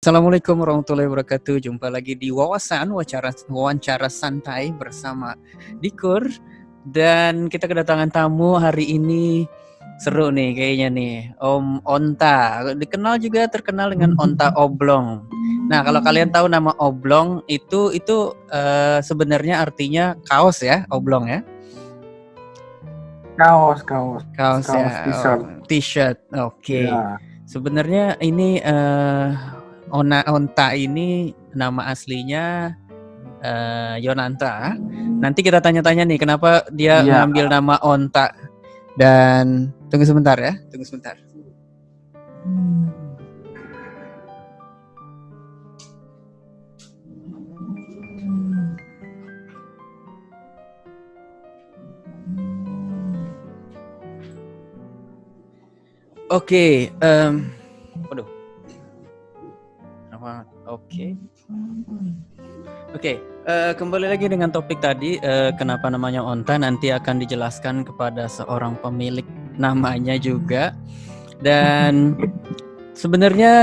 Assalamualaikum warahmatullahi wabarakatuh. Jumpa lagi di wawancara santai bersama Dikur. Dan kita kedatangan tamu hari ini. Seru nih kayaknya nih, Om Onta. Terkenal dengan Onta Oblong. Nah, kalau kalian tahu nama Oblong itu sebenarnya artinya kaos ya, Oblong ya. Kaos ya, t-shirt. T-shirt. Oke. Ya. Sebenarnya ini Onta ini nama aslinya Yonanta. Nanti kita tanya-tanya nih kenapa dia ngambil nama Onta. Dan tunggu sebentar ya, Oke, kembali lagi dengan topik tadi, kenapa namanya Onta, nanti akan dijelaskan kepada seorang pemilik namanya juga. Dan sebenarnya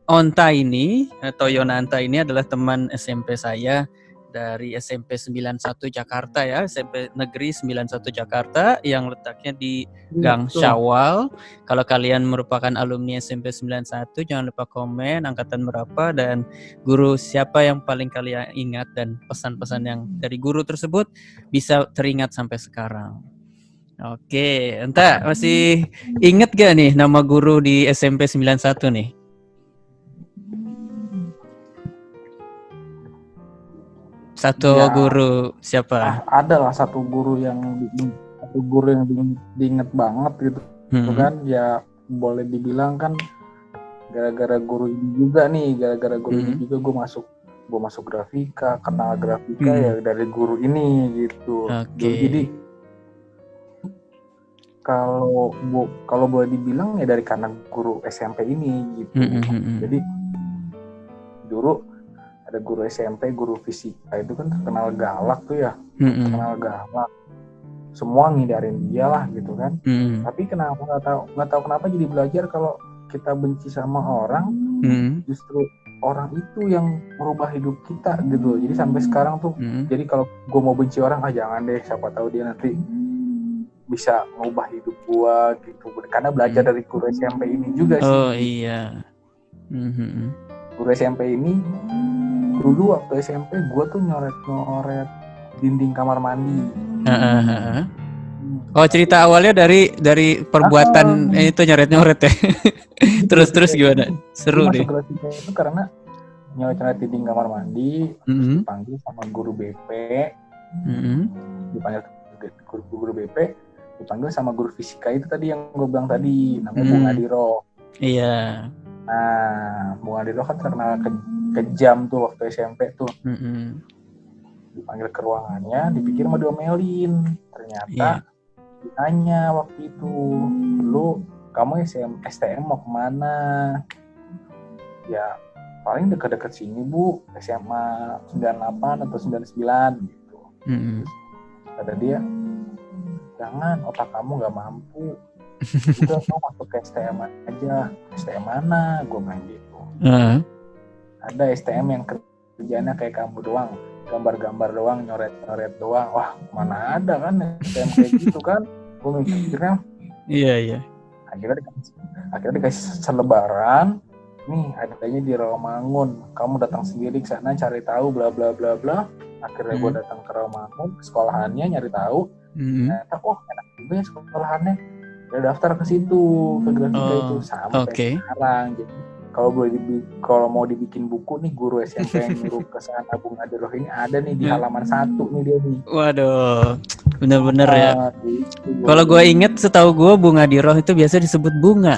Onta ini atau Yonanta ini adalah teman SMP saya dari SMP 91 Jakarta ya, SMP Negeri 91 Jakarta yang letaknya di Gang Syawal. Kalau kalian merupakan alumni SMP 91, jangan lupa komen angkatan berapa dan guru siapa yang paling kalian ingat, dan pesan-pesan yang dari guru tersebut bisa teringat sampai sekarang. Oke, entah masih inget gak nih nama guru di SMP 91 nih? Guru siapa? Ada lah satu guru yang diinget banget gitu. Kan ya boleh dibilang kan gara-gara guru ini juga gue masuk grafika, kenal grafika ya dari guru ini gitu. Jadi kalau boleh dibilang ya dari karena guru SMP ini gitu. Jadi dulu ada guru SMP, guru fisika itu kan terkenal galak tuh ya, terkenal galak. Semua ngindarin dia lah gitu kan. Tapi kenapa nggak tahu kenapa jadi belajar kalau kita benci sama orang, justru orang itu yang merubah hidup kita gitu. Jadi sampai sekarang tuh, jadi kalau gue mau benci orang, jangan deh, siapa tahu dia nanti bisa mengubah hidup gua gitu. Karena belajar dari guru SMP ini juga sih. Oh iya. Guru SMP ini dulu waktu SMP gue tuh nyoret dinding kamar mandi. Oh, cerita awalnya dari perbuatan itu nyoret ya. terus gimana? Seru deh. Masuk grafika itu karena nyoret dinding kamar mandi, dipanggil sama guru BP, dipanggil guru BP, dipanggil sama guru fisika itu tadi yang gue bilang tadi, namanya Bung Adiro. Iya. Nah, Bung Adiro kan terkenal kejam tuh waktu SMP tuh. Dipanggil ke ruangannya, dipikir mau diomelin. Ternyata ditanya waktu itu, lu kamu STM mau kemana? Ya paling dekat-dekat sini bu, SMA 98 atau 99 gitu. Kata dia, jangan, otak kamu gak mampu. Udah mau masuk ke STM aja. STM mana? Gue bilang gitu. Ada STM yang kerjanya kayak kamu doang, gambar-gambar doang, nyoret-nyoret doang. Wah, mana ada kan STM kayak gitu kan? Gue mikirnya. Iya. Akhirnya dikasih selebaran. Nih, adanya di Rawamangun. Kamu datang sendiri ke sana cari tahu bla bla bla bla. Akhirnya gue datang ke Rawamangun, ke sekolahannya nyari tahu. Ternyata enak juga ya sekolahannya. Udah daftar ke situ, ke grafika itu sampai sekarang. Jadi kalau mau dibikin buku nih, guru SMP yang nyuruh ke sana Bung Adiroh ini ada nih di halaman 1 nih dia nih. Waduh, bener-bener ya. Kalau gue inget, setahu gue Bung Adiroh itu biasa disebut Bunga.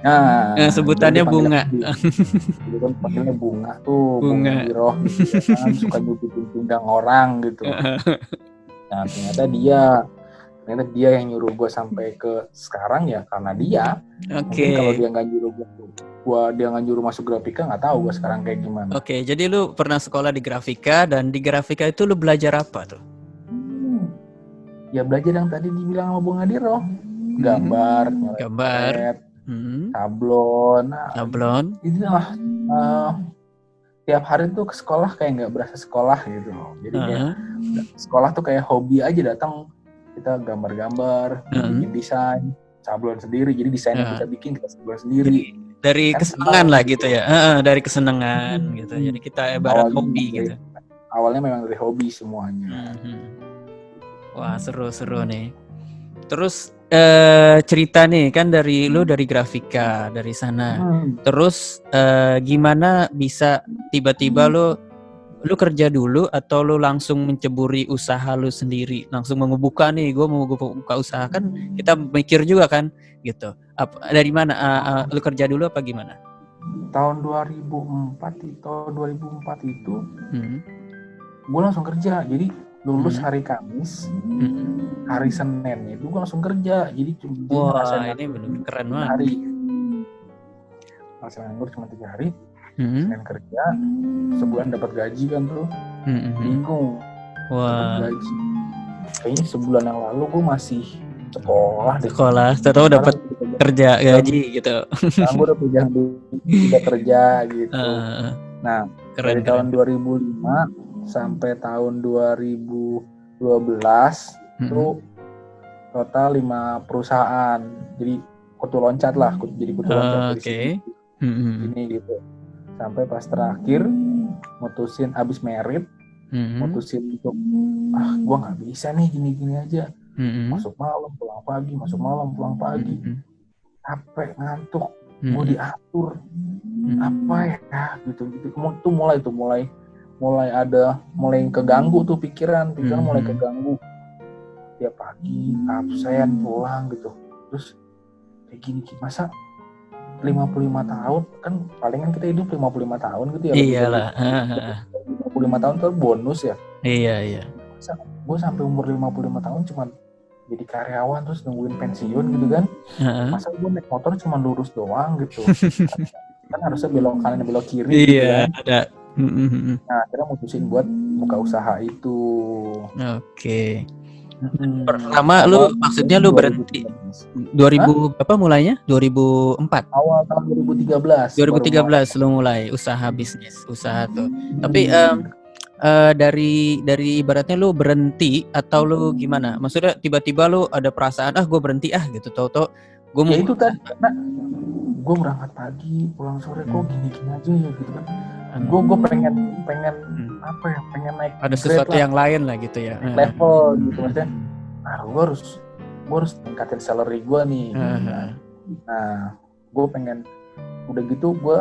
Nah, sebutannya Bunga. Jadi kan panggilnya Bunga tuh, Bunga Adiroh gitu kan, suka nyubitin pinggang orang gitu. Nah, ternyata dia yang nyuruh gue sampai ke sekarang ya karena dia. Mungkin kalau dia nggak nyuruh dia nggak nyuruh masuk grafika, nggak tahu gue sekarang kayak gimana. Jadi lu pernah sekolah di grafika, dan di grafika itu lu belajar apa tuh? Ya belajar yang tadi dibilang sama Bung Adiro, gambar, sablon. Sablon. Inilah tiap hari tuh ke sekolah kayak nggak berasa sekolah gitu loh. Jadi kayak sekolah tuh kayak hobi aja, datang kita gambar-gambar, bikin desain, sablon sendiri. Jadi desain yang kita bikin kita sablon sendiri. Jadi, dari kan kesenangan lah gitu ya. Dari kesenangan gitu. Jadi kita ibarat hobi gitu. Awalnya memang dari hobi semuanya. Wah, seru-seru nih. Terus cerita nih kan dari lu dari grafika dari sana. Terus gimana bisa tiba-tiba lu kerja dulu atau lu langsung menceburi usaha lu sendiri, langsung membuka nih, gue mau buka usaha, kan kita mikir juga kan gitu. Dari mana lu kerja dulu apa gimana? Tahun 2004 itu gue langsung kerja. Jadi lulus hari Kamis, hari Senin itu gue langsung kerja. Jadi ini benar keren banget. Hari masa nganggur cuma 3 hari. Senin kerja, sebulan dapat gaji kan tuh. Bingung. Dapat gaji. Kayaknya sebulan yang lalu gue masih sekolah, tahu dapat kerja gaji gitu. Sekarang gue udah kerja gitu. Nah, dari tahun 2005 sampai tahun 2012 itu total 5 perusahaan. Jadi kutu loncat lah, jadi kutu loncat dari ini gitu. Sampai pas terakhir mutusin abis merit, mutusin untuk gue nggak bisa nih gini-gini aja. Masuk malam pulang pagi, masuk malam pulang pagi, capek ngantuk, gue diatur apa ya gitu. Mulai keganggu tuh pikiran mulai keganggu. Tiap pagi absen pulang gitu. Terus kayak gini masa 55 tahun kan palingan kita hidup 55 tahun gitu ya. Iyalah. 55 tahun tuh bonus ya. Iya. Masa gue sampai umur 55 tahun cuma jadi karyawan terus nungguin pensiun gitu kan. Masa gue naik motor cuma lurus doang gitu. Kan harusnya belok kanan belok kiri gitu kan. Ada. Nah, akhirnya mutusin buat buka usaha itu. Oke. Pertama maksudnya lu berhenti 2000 berapa mulainya? 2004. Awal tahun 2013 lu mulai usaha bisnis, usaha tuh. Tapi dari ibaratnya lu berhenti atau lu gimana? Maksudnya tiba-tiba lu ada perasaan gue berhenti gitu, tahu-tahu gue mau itu kan karena gue berangkat pagi pulang sore kok gini-gini aja ya gitu kan. Gue pengen apa ya, pengen naik ada sesuatu yang lain lah gitu ya, level gitu maksudnya. Gue harus tingkatin salary gue nih. Nah, gue pengen udah gitu gue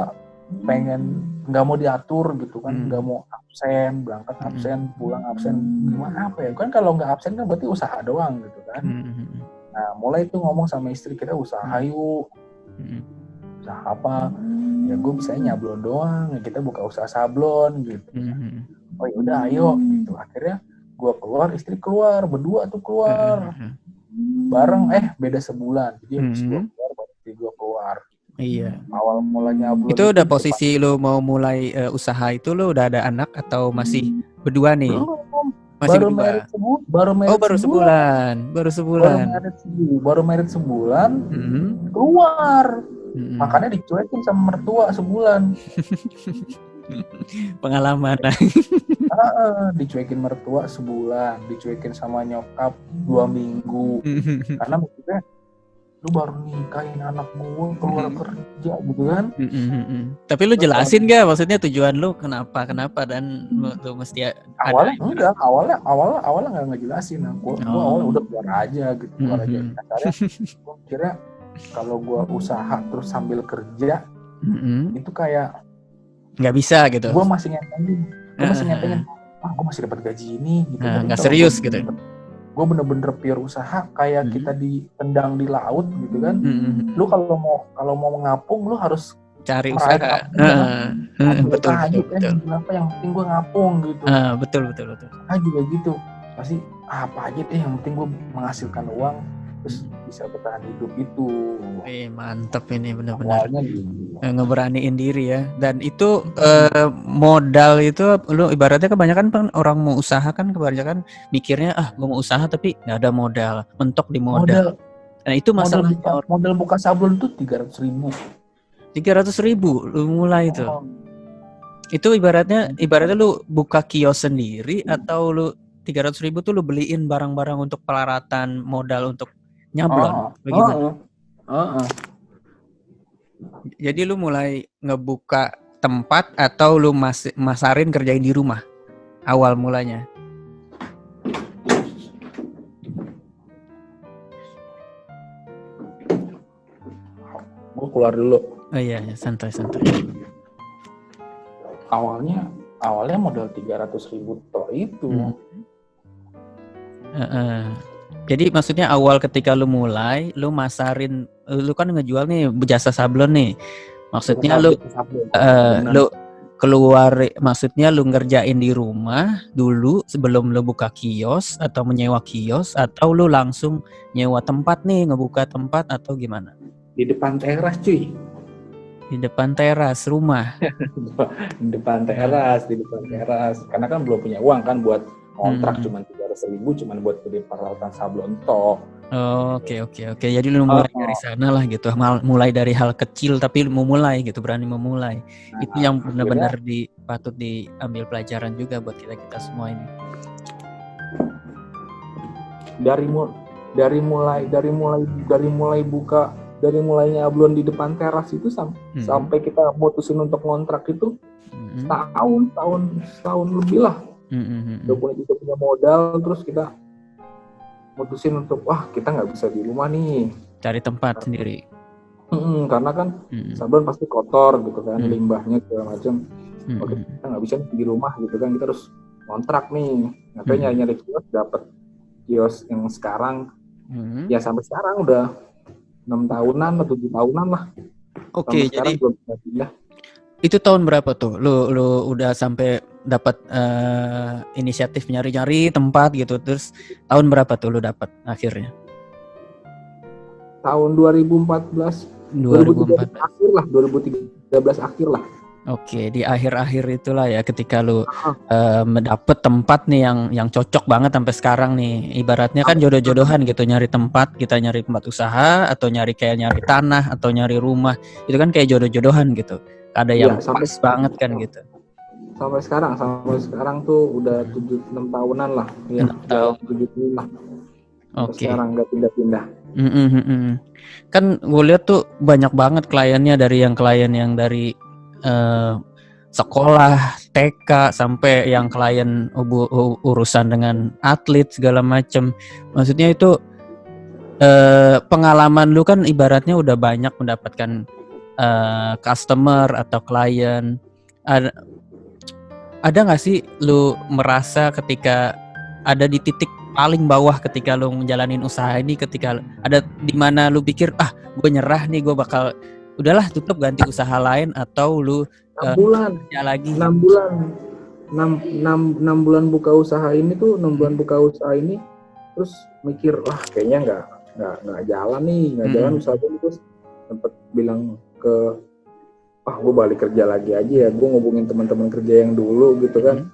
pengen nggak mau diatur gitu kan, nggak mau absen, berangkat absen, pulang absen, gimana apa ya kan, kalau nggak absen kan berarti usaha doang gitu kan. Nah, mulai tuh ngomong sama istri, kita usaha yuk. Usaha apa? Ya gue bisa nyablon doang, kita buka usaha sablon gitu. Oh ya udah ayo gitu. Akhirnya gue keluar, istri keluar, berdua tuh keluar bareng, beda sebulan. Jadi habis gue keluar, baru istri gue keluar. Iya. Awal mulanya itu udah posisi lu mau mulai usaha itu, lu udah ada anak atau masih berdua nih? Masih baru sebulan. Baru merit sebulan, keluar. Makanya dicuekin sama mertua sebulan. Pengalaman. Dicuekin mertua sebulan, dicuekin sama nyokap 2 minggu. Karena maksudnya lu baru nikahin anak gue, keluar kerja gitu kan. Tapi lu jelasin gak maksudnya tujuan lu kenapa dan lu mesti awalnya ada... enggak, awalnya nggak ngejelasin. Gue awalnya udah keluar aja gitu, keluar aja. Akhirnya gue kira kalau gue usaha terus sambil kerja itu kayak nggak bisa gitu. Gue masih ngentengin, gue masih dapat gaji ini gitu. Nggak serius gitu. Gue bener-bener pure usaha kayak kita ditendang di laut gitu kan. Lu kalau mau ngapung lu harus cari usaha. Betul. Kenapa yang penting gue ngapung gitu. Betul. Juga gitu. Pasti apa aja deh yang penting gue menghasilkan uang terus bisa bertahan hidup itu. Mantap ini benar-benar. Ngeberaniin diri ya. Dan itu modal itu lu ibaratnya kebanyakan orang mau usaha kan kebanyakan mikirnya gue mau usaha tapi nggak ada modal, mentok di modal. Nah itu masalahnya. Modal buka sablon tuh 300.000. 300.000 lu mulai itu. Itu ibaratnya lu buka kios sendiri atau lu 300.000 tuh lu beliin barang-barang untuk pelaratan modal untuk nyablon. Bagaimana? Jadi lu mulai ngebuka tempat atau lu masarin kerjain di rumah awal mulanya? Gue keluar dulu. Oh iya, santai. Awalnya modal 300.000 toh itu. Jadi maksudnya awal ketika lu mulai, lu masarin, lu kan ngejual nih jasa sablon nih. Maksudnya lu keluar, maksudnya lu ngerjain di rumah dulu sebelum lu buka kios atau menyewa kios, atau lu langsung nyewa tempat nih, ngebuka tempat atau gimana? Di depan teras cuy. Di depan teras rumah. Di depan teras. Karena kan belum punya uang kan buat kontrak cuma 300.000 cuma buat beli peralatan sablon toh. Oke. Jadi lu mulai dari sana lah gitu. Mulai dari hal kecil tapi mau mulai gitu, berani memulai. Itu yang benar-benar patut diambil pelajaran juga buat kita semua ini. Dari mulai nyablon di depan teras itu sampai kita mutusin untuk kontrak itu setahun lebih lah. Udah punya modal, terus kita mutusin untuk kita nggak bisa di rumah nih, cari tempat sendiri. Karena kan sablon pasti kotor gitu kan, limbahnya segala macam. Kita nggak bisa di rumah gitu kan, kita harus kontrak nih. Makanya nyari kios, dapet kios yang sekarang ya sampai sekarang udah 6 tahunan atau 7 tahunan lah. Oke, jadi belum pindah. Itu tahun berapa tuh? Lu udah sampai dapat inisiatif nyari-nyari tempat gitu. Terus tahun berapa tuh lu dapat akhirnya? Tahun 2013 akhir lah. Oke, di akhir-akhir itulah ya ketika lu dapet tempat nih yang cocok banget sampai sekarang nih. Ibaratnya kan jodoh-jodohan gitu, nyari tempat, kita nyari tempat usaha atau nyari tanah atau nyari rumah. Itu kan kayak jodoh-jodohan gitu. Ada yang pas banget kan gitu. Sampai sekarang tuh udah 7-6 tahunan lah. Ya, 6 tahun. 7 lah. Oke. Sekarang nggak pindah-pindah. Kan gue lihat tuh banyak banget kliennya, dari klien yang dari sekolah TK sampai yang klien urusan dengan atlet segala macem. Maksudnya itu pengalaman lu kan ibaratnya udah banyak mendapatkan customer atau klien. Ada nggak sih lu merasa ketika ada di titik paling bawah ketika lu menjalanin usaha ini, ketika ada di mana lu pikir gue nyerah nih, gue bakal udahlah tutup ganti usaha lain, atau lu 6 bulan kerja lagi? 6 bulan buka usaha ini tuh, 6 bulan buka usaha ini terus mikir kayaknya nggak jalan nih, jalan usaha gue. Terus sempet bilang ke gue balik kerja lagi aja ya, gue ngubungin teman-teman kerja yang dulu gitu kan.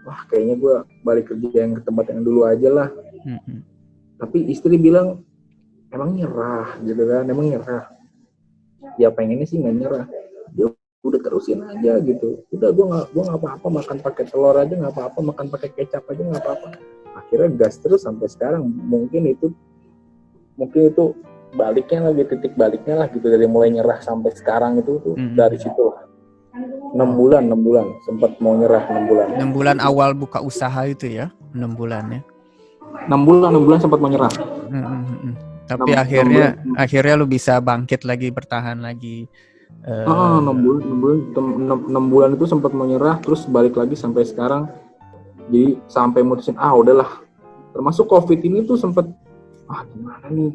Kayaknya gue balik kerja yang ke tempat yang dulu aja lah. Tapi istri bilang emang nyerah gitu kan, ya pengennya sih nggak nyerah, ya udah terusin aja gitu. Udah gue nggak apa-apa makan pakai telur aja, nggak apa-apa makan pakai kecap aja, nggak apa-apa. Akhirnya gas terus sampai sekarang. Mungkin itu baliknya lagi, titik baliknya lah gitu, dari mulai nyerah sampai sekarang itu tuh dari situ lah. 6 bulan sempat mau nyerah. 6 bulan awal buka usaha itu ya, 6 bulan ya. 6 bulan sempat mau nyerah. Tapi akhirnya lu bisa bangkit lagi, bertahan lagi. 6 bulan itu sempat mau nyerah, terus balik lagi sampai sekarang. Jadi sampai mutusin udahlah. Termasuk COVID ini tuh sempat gimana nih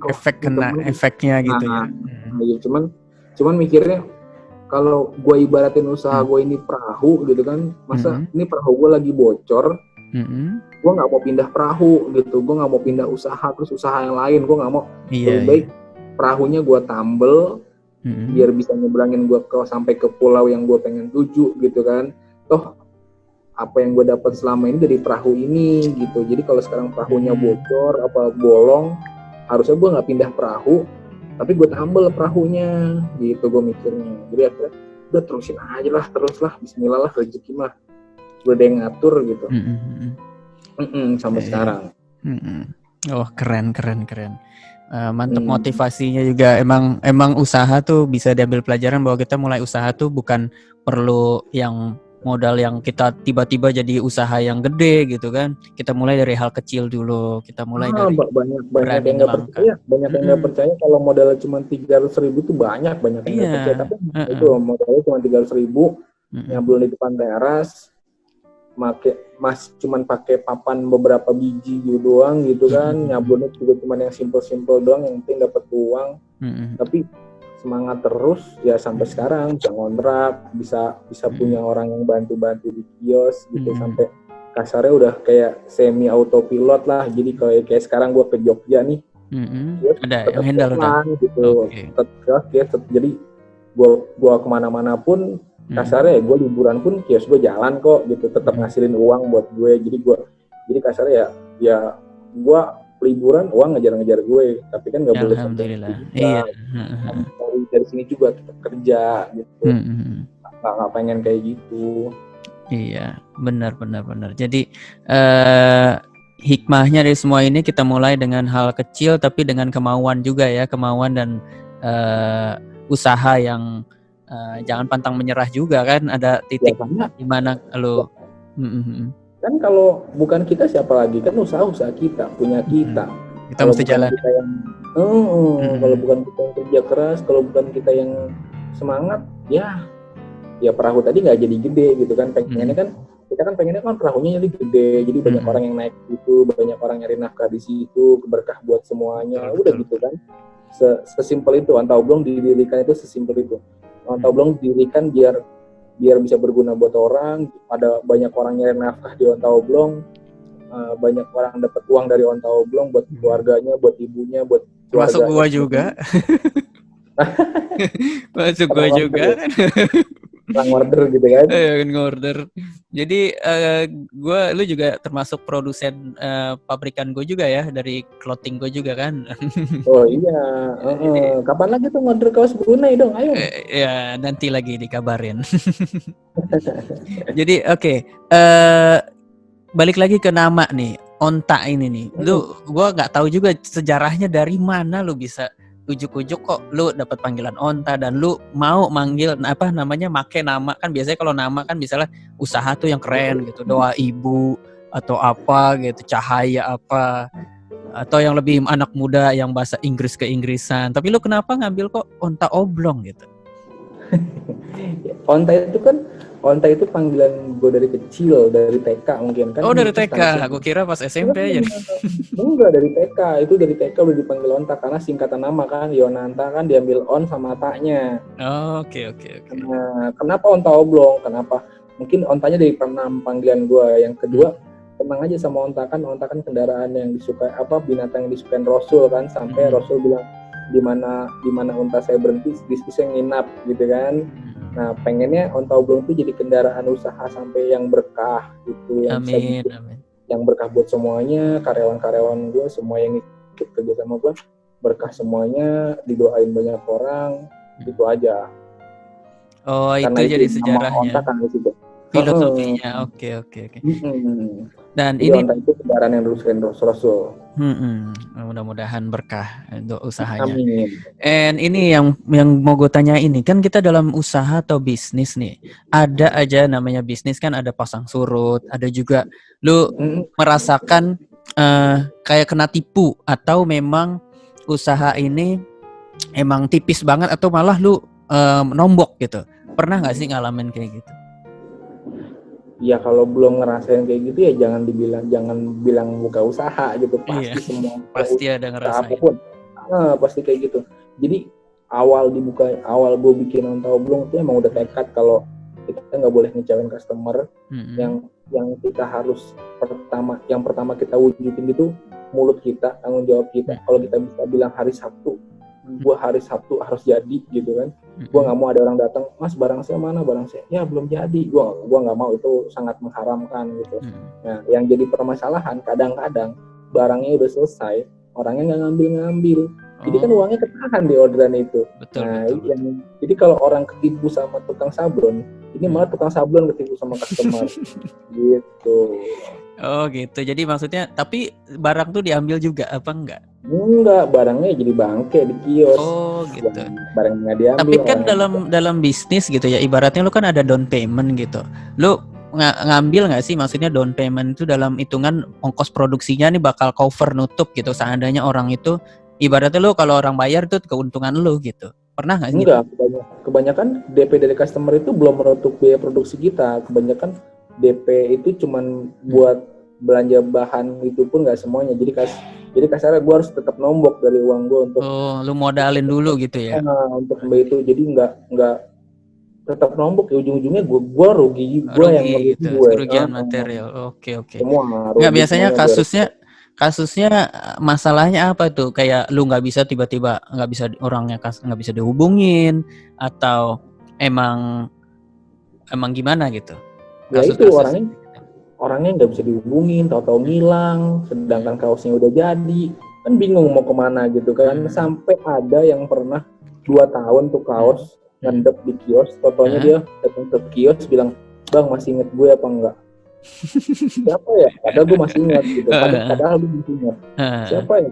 efeknya gitu ya. Cuman mikirnya kalau gue ibaratin usaha gue ini perahu gitu kan, masa ini perahu gue lagi bocor, gue nggak mau pindah perahu gitu, gue nggak mau pindah usaha terus usaha yang lain, gue nggak mau. Lebih baik perahunya gue tambel biar bisa nyebrangin gue sampai ke pulau yang gue pengen tuju gitu kan. Toh apa yang gue dapat selama ini dari perahu ini gitu. Jadi kalau sekarang perahunya bocor apa bolong, harusnya gue nggak pindah perahu, tapi gue tambal perahunya gitu gue mikirnya. Jadi akhirnya udah terusin aja lah, teruslah, bismillah lah, rezeki mah udah ada yang ngatur gitu. Sampai sekarang. Oh keren. Mantap, motivasinya juga. Emang usaha tuh bisa diambil pelajaran bahwa kita mulai usaha tuh bukan perlu yang modal yang kita tiba-tiba jadi usaha yang gede gitu kan. Kita mulai dari hal kecil dulu. Kita mulai dari banyak yang nggak percaya, banyak yang nggak percaya kalau modalnya cuma 300.000 tuh banyak yang nggak percaya. Tapi itu modalnya cuma 300.000, nyambul di depan teras, cuman pakai papan beberapa biji gitu doang gitu kan, nyabunnya juga cuman yang simple doang, yang penting dapat uang. Tapi semangat terus ya sampai sekarang, bisa ngontrak, bisa punya orang yang bantu di kios gitu, sampai kasarnya udah kayak semi autopilot lah. Jadi kayak sekarang gue ke Jogja nih, ada yang handle udah gitu. Tetap, jadi gue kemana-mana pun kasarnya gue liburan pun kios gue jalan kok gitu, tetap ngasilin uang buat gue. Jadi kasarnya ya gue liburan uang ngejar gue, tapi kan nggak boleh sampai dari sini juga tetap kerja gitu. Nggak pengen kayak gitu. Iya, benar. Jadi hikmahnya dari semua ini kita mulai dengan hal kecil tapi dengan kemauan juga ya, kemauan dan usaha yang jangan pantang menyerah juga kan. Ada titik di mana lo kan kalau bukan kita siapa lagi, kan usaha kita punya kita. Kita mesti jalan. Kalau bukan kita yang kerja keras, kalau bukan kita yang semangat, ya perahu tadi nggak jadi gede gitu kan. Kita kan pengennya kan perahunya jadi gede, jadi banyak orang yang naik itu, banyak orang nyari nafkah di situ, berkah buat semuanya. Udah gitu kan. Sesimpel itu. Ontao Oblong didirikan itu sesimpel itu. Ontao Oblong didirikan biar bisa berguna buat orang. Ada banyak orang nyari nafkah di Ontao Oblong, banyak orang dapat uang dari Ontao Oblong buat keluarganya, buat ibunya, buat masuk gua juga. Masuk gua juga kan. Order gitu kan. Order. Jadi lu juga termasuk produsen pabrikan gue juga ya, dari clothing gue juga kan. Oh iya. Kapan lagi tuh order kaos Brunei dong, ayo. Ya nanti lagi dikabarin. Jadi oke. Balik lagi ke nama nih, Onta ini nih. Gue nggak tahu juga sejarahnya dari mana lu bisa ujuk-ujuk kok lu dapat panggilan Onta dan lu mau manggil make nama. Kan biasanya kalau nama kan misalnya usaha tuh yang keren gitu, Doa Ibu atau apa gitu, Cahaya apa, atau yang lebih anak muda yang bahasa Inggris ke Inggrisan. Tapi lu kenapa ngambil kok Ontao Oblong gitu? Onta itu panggilan gue dari kecil, dari TK mungkin kan. Oh dari TK, aku kira pas SMP aja. Enggak, dari TK. Itu dari TK udah dipanggil Onta karena singkatan nama kan, Yonanta kan diambil on sama taknya. Oke. Nah, kenapa Ontao Oblong? Kenapa? Mungkin ontanya dari panggilan gue. Yang kedua, tenang aja sama onta kan kendaraan yang disukai, binatang yang disukai Rasul kan, sampai Rasul bilang di mana onta saya berhenti, di situ saya nginap gitu kan. Nah, pengennya Ontao Oblong itu jadi kendaraan usaha sampai yang berkah gitu, amin. Yang berkah buat semuanya, karyawan gue semua yang ikut kerja sama gue berkah semuanya, didoain banyak orang, itu aja. Oh, karena itu jadi sejarahnya. Onta kan itu. Filosofinya, oke. Dan jadi ini Onta itu kendaraan yang dirusakin Rasul. Mudah-mudahan berkah untuk usahanya. Amin. And ini yang mau gue tanya ini, kan kita dalam usaha atau bisnis nih, ada aja namanya bisnis kan, ada pasang surut, ada juga lu merasakan kayak kena tipu, atau memang usaha ini emang tipis banget, atau malah lu nombok gitu. Pernah nggak sih ngalamin kayak gitu? Ya kalau belum ngerasain kayak gitu ya jangan bilang buka usaha gitu. Pasti semua pasti ada ngerasain. Apapun pasti kayak gitu. Jadi awal gue bikin Ontao Oblong itu emang udah tekad kalau kita nggak boleh ngecewain customer. Yang kita harus pertama kita wujudin itu mulut kita, tanggung jawab kita. Kalau kita bisa bilang hari Sabtu, gue hari Sabtu harus jadi gitu kan. Gue nggak mau ada orang datang, Mas barang saya mana, barang saya ya belum jadi. Gue nggak mau, itu sangat mengharamkan gitu. Nah, yang jadi permasalahan kadang-kadang barangnya udah selesai, orangnya nggak ngambil. Jadi kan uangnya ketahan di orderan itu. Betul, jadi kalau orang ketipu sama tukang sablon, ini malah tukang sablon ketipu sama customer. Gitu. Oh gitu. Jadi maksudnya, tapi barang tuh diambil juga apa enggak? Enggak, barangnya jadi bangke di kios. Oh gitu. Barangnya nggak diambil. Tapi kan dalam bisnis gitu ya, ibaratnya lu kan ada down payment gitu. Lu ngambil nggak sih, maksudnya down payment itu dalam hitungan ongkos produksinya nih bakal cover nutup gitu. Seandainya orang itu, ibaratnya lu kalau orang bayar itu keuntungan lu gitu. Pernah nggak sih? Enggak, kebanyakan DP dari customer itu belum menutup biaya produksi kita. Kebanyakan DP itu cuman buat belanja bahan, itu pun nggak semuanya. Jadi kasarnya gue harus tetap nombok dari uang gue untuk. Oh, lu modalin dulu gitu ya? Untuk membeli itu, jadi nggak tetap nombok ya, ujung-ujungnya gue rugi, yang merugi gitu. gue. Kerugian material. Oke. Semua. Nggak, biasanya kasusnya masalahnya apa tuh? Kayak lu nggak bisa tiba-tiba nggak bisa orangnya nggak bisa dihubungin, atau emang gimana gitu? Ya itu orangnya nggak bisa dihubungin, tahu-tahu ngilang, sedangkan kaosnya udah jadi, kan bingung mau kemana gitu kan. Sampai ada yang pernah 2 tahun tuh kaos ngendep di kios, totonya dia datang ke kios bilang, "Bang, masih inget gue apa enggak?" Siapa ya? Padahal gue masih ingat gitu. Padahal gue masih ingat. Siapa ya?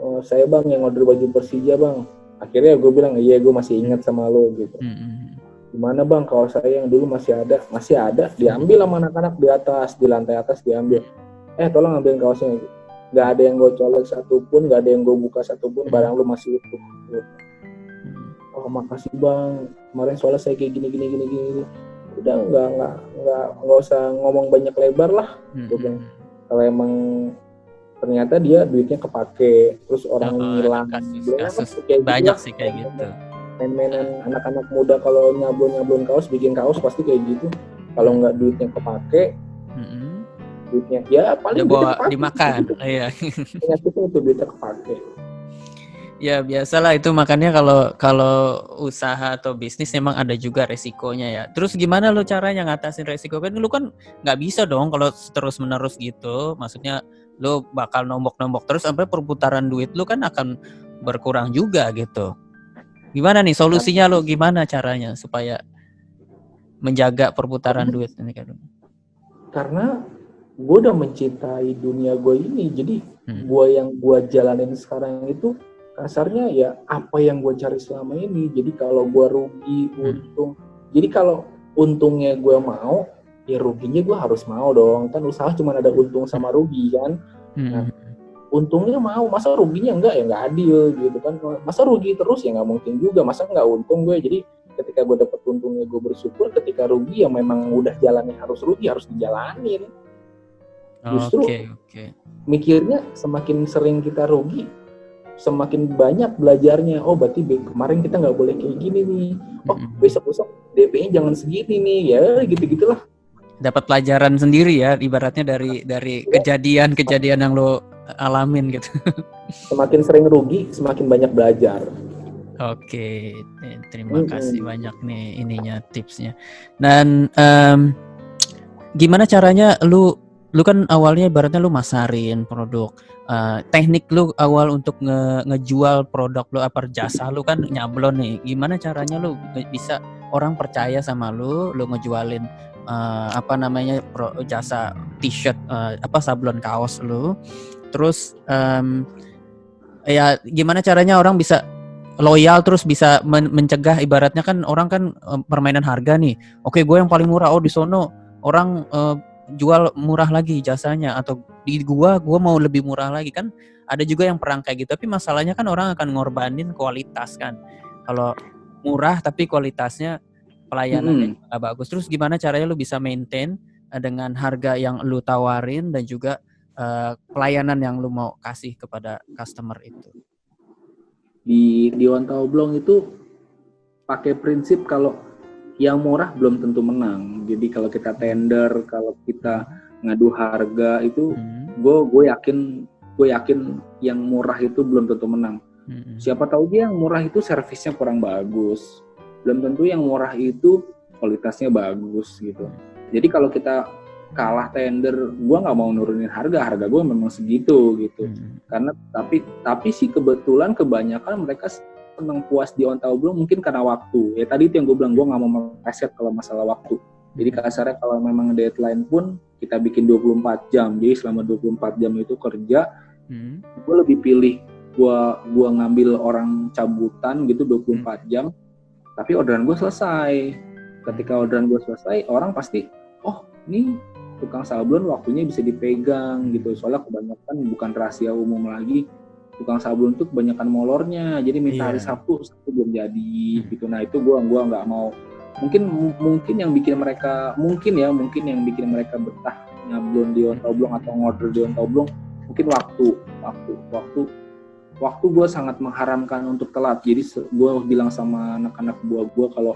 "Oh, saya Bang yang order baju Persija Bang." Akhirnya gue bilang, "Iya, gue masih ingat sama lo," gitu. "Gimana Bang, kalau saya yang dulu masih ada, diambil sama anak-anak di lantai atas diambil. Tolong ambilin kaosnya." Gak ada yang gue colek satupun, gak ada yang gue buka satupun, barang lu masih utuh. "Oh, makasih Bang, kemarin soalnya saya kayak gini. Udah, nggak usah ngomong banyak lebar lah." Kalau emang ternyata dia duitnya kepake, terus orang ngilang, kasus banyak sih kayak gitu. Main-mainan anak-anak muda kalau nyablon kaos, bikin kaos pasti kayak gitu. Kalau nggak duitnya kepake, duitnya ya paling bawa dimakan. Iya. Penyakitnya itu duitnya kepake. Ya biasalah itu, makanya kalau usaha atau bisnis memang ada juga resikonya ya. Terus gimana lo caranya ngatasin resiko? Kan lu kan nggak bisa dong kalau terus menerus gitu. Maksudnya lo bakal nombok terus sampai perputaran duit lu kan akan berkurang juga gitu. Gimana nih solusinya lo? Gimana caranya supaya menjaga perputaran duit ini kan? Karena gue udah mencintai dunia gue ini, jadi gue jalanin sekarang itu kasarnya ya apa yang gue cari selama ini. Jadi kalau gue rugi, untung. Jadi kalau untungnya gue mau, ya ruginya gue harus mau dong. Kan usaha cuma ada untung sama rugi kan. Nah, untungnya mau, masa ruginya enggak, ya nggak adil gitu kan. Masa rugi terus ya nggak mungkin juga, masa nggak untung gue. Jadi ketika gue dapet untungnya gue bersyukur, ketika rugi ya memang udah jalannya harus rugi, harus dijalanin. Justru mikirnya semakin sering kita rugi, semakin banyak belajarnya. Oh berarti kemarin kita nggak boleh kayak gini nih. Oh besok DP-nya jangan segini nih, ya gitu-gitulah. Dapat pelajaran sendiri ya, ibaratnya dari kejadian yang lo alamin gitu. Semakin sering rugi, semakin banyak belajar. Oke, terima kasih banyak nih ininya tipsnya. Dan gimana caranya lu kan awalnya ibaratnya lu masarin produk, teknik lu awal untuk ngejual produk lu apa jasa lu kan nyablon nih. Gimana caranya lu bisa orang percaya sama lu ngejualin jasa t-shirt, sablon kaos lu. Terus ya gimana caranya orang bisa loyal, terus bisa mencegah, ibaratnya kan orang kan permainan harga nih. Oke, gue yang paling murah, di sono orang jual murah lagi jasanya, atau di gue mau lebih murah lagi kan. Ada juga yang perang kayak gitu, tapi masalahnya kan orang akan ngorbanin kualitas kan. Kalau murah tapi kualitasnya pelayanannya nggak bagus. Terus gimana caranya lu bisa maintain dengan harga yang lu tawarin dan juga pelayanan yang lu mau kasih kepada customer itu? Di Wantau Blong itu pakai prinsip kalau yang murah belum tentu menang. Jadi kalau kita tender, kalau kita ngadu harga itu, gue yakin yang murah itu belum tentu menang. Siapa tahu dia yang murah itu servisnya kurang bagus, belum tentu yang murah itu kualitasnya bagus gitu. Jadi kalau kita kalah tender, gue nggak mau nurunin harga gue memang segitu gitu. Karena tapi sih kebetulan kebanyakan mereka senang puas di on time oblong mungkin karena waktu. Ya tadi itu yang gue bilang, gue nggak mau meleset kalau masalah waktu. Jadi kasarnya kalau memang deadline pun kita bikin 24 jam. Jadi selama 24 jam itu kerja, gue lebih pilih gue ngambil orang cabutan gitu 24 jam, tapi orderan gue selesai. Ketika orderan gue selesai, orang pasti, oh ini tukang sablon waktunya bisa dipegang gitu. Soalnya kebanyakan bukan rahasia umum lagi, tukang sablon tuh kebanyakan molornya. Jadi minta hari Sabtu belum jadi gitu. Nah itu gue nggak mau. Mungkin yang bikin mereka betah nyablon di on oblong atau ngorder di on oblong, mungkin waktu gue sangat mengharamkan untuk telat. Jadi gue bilang sama anak-anak buah gue kalau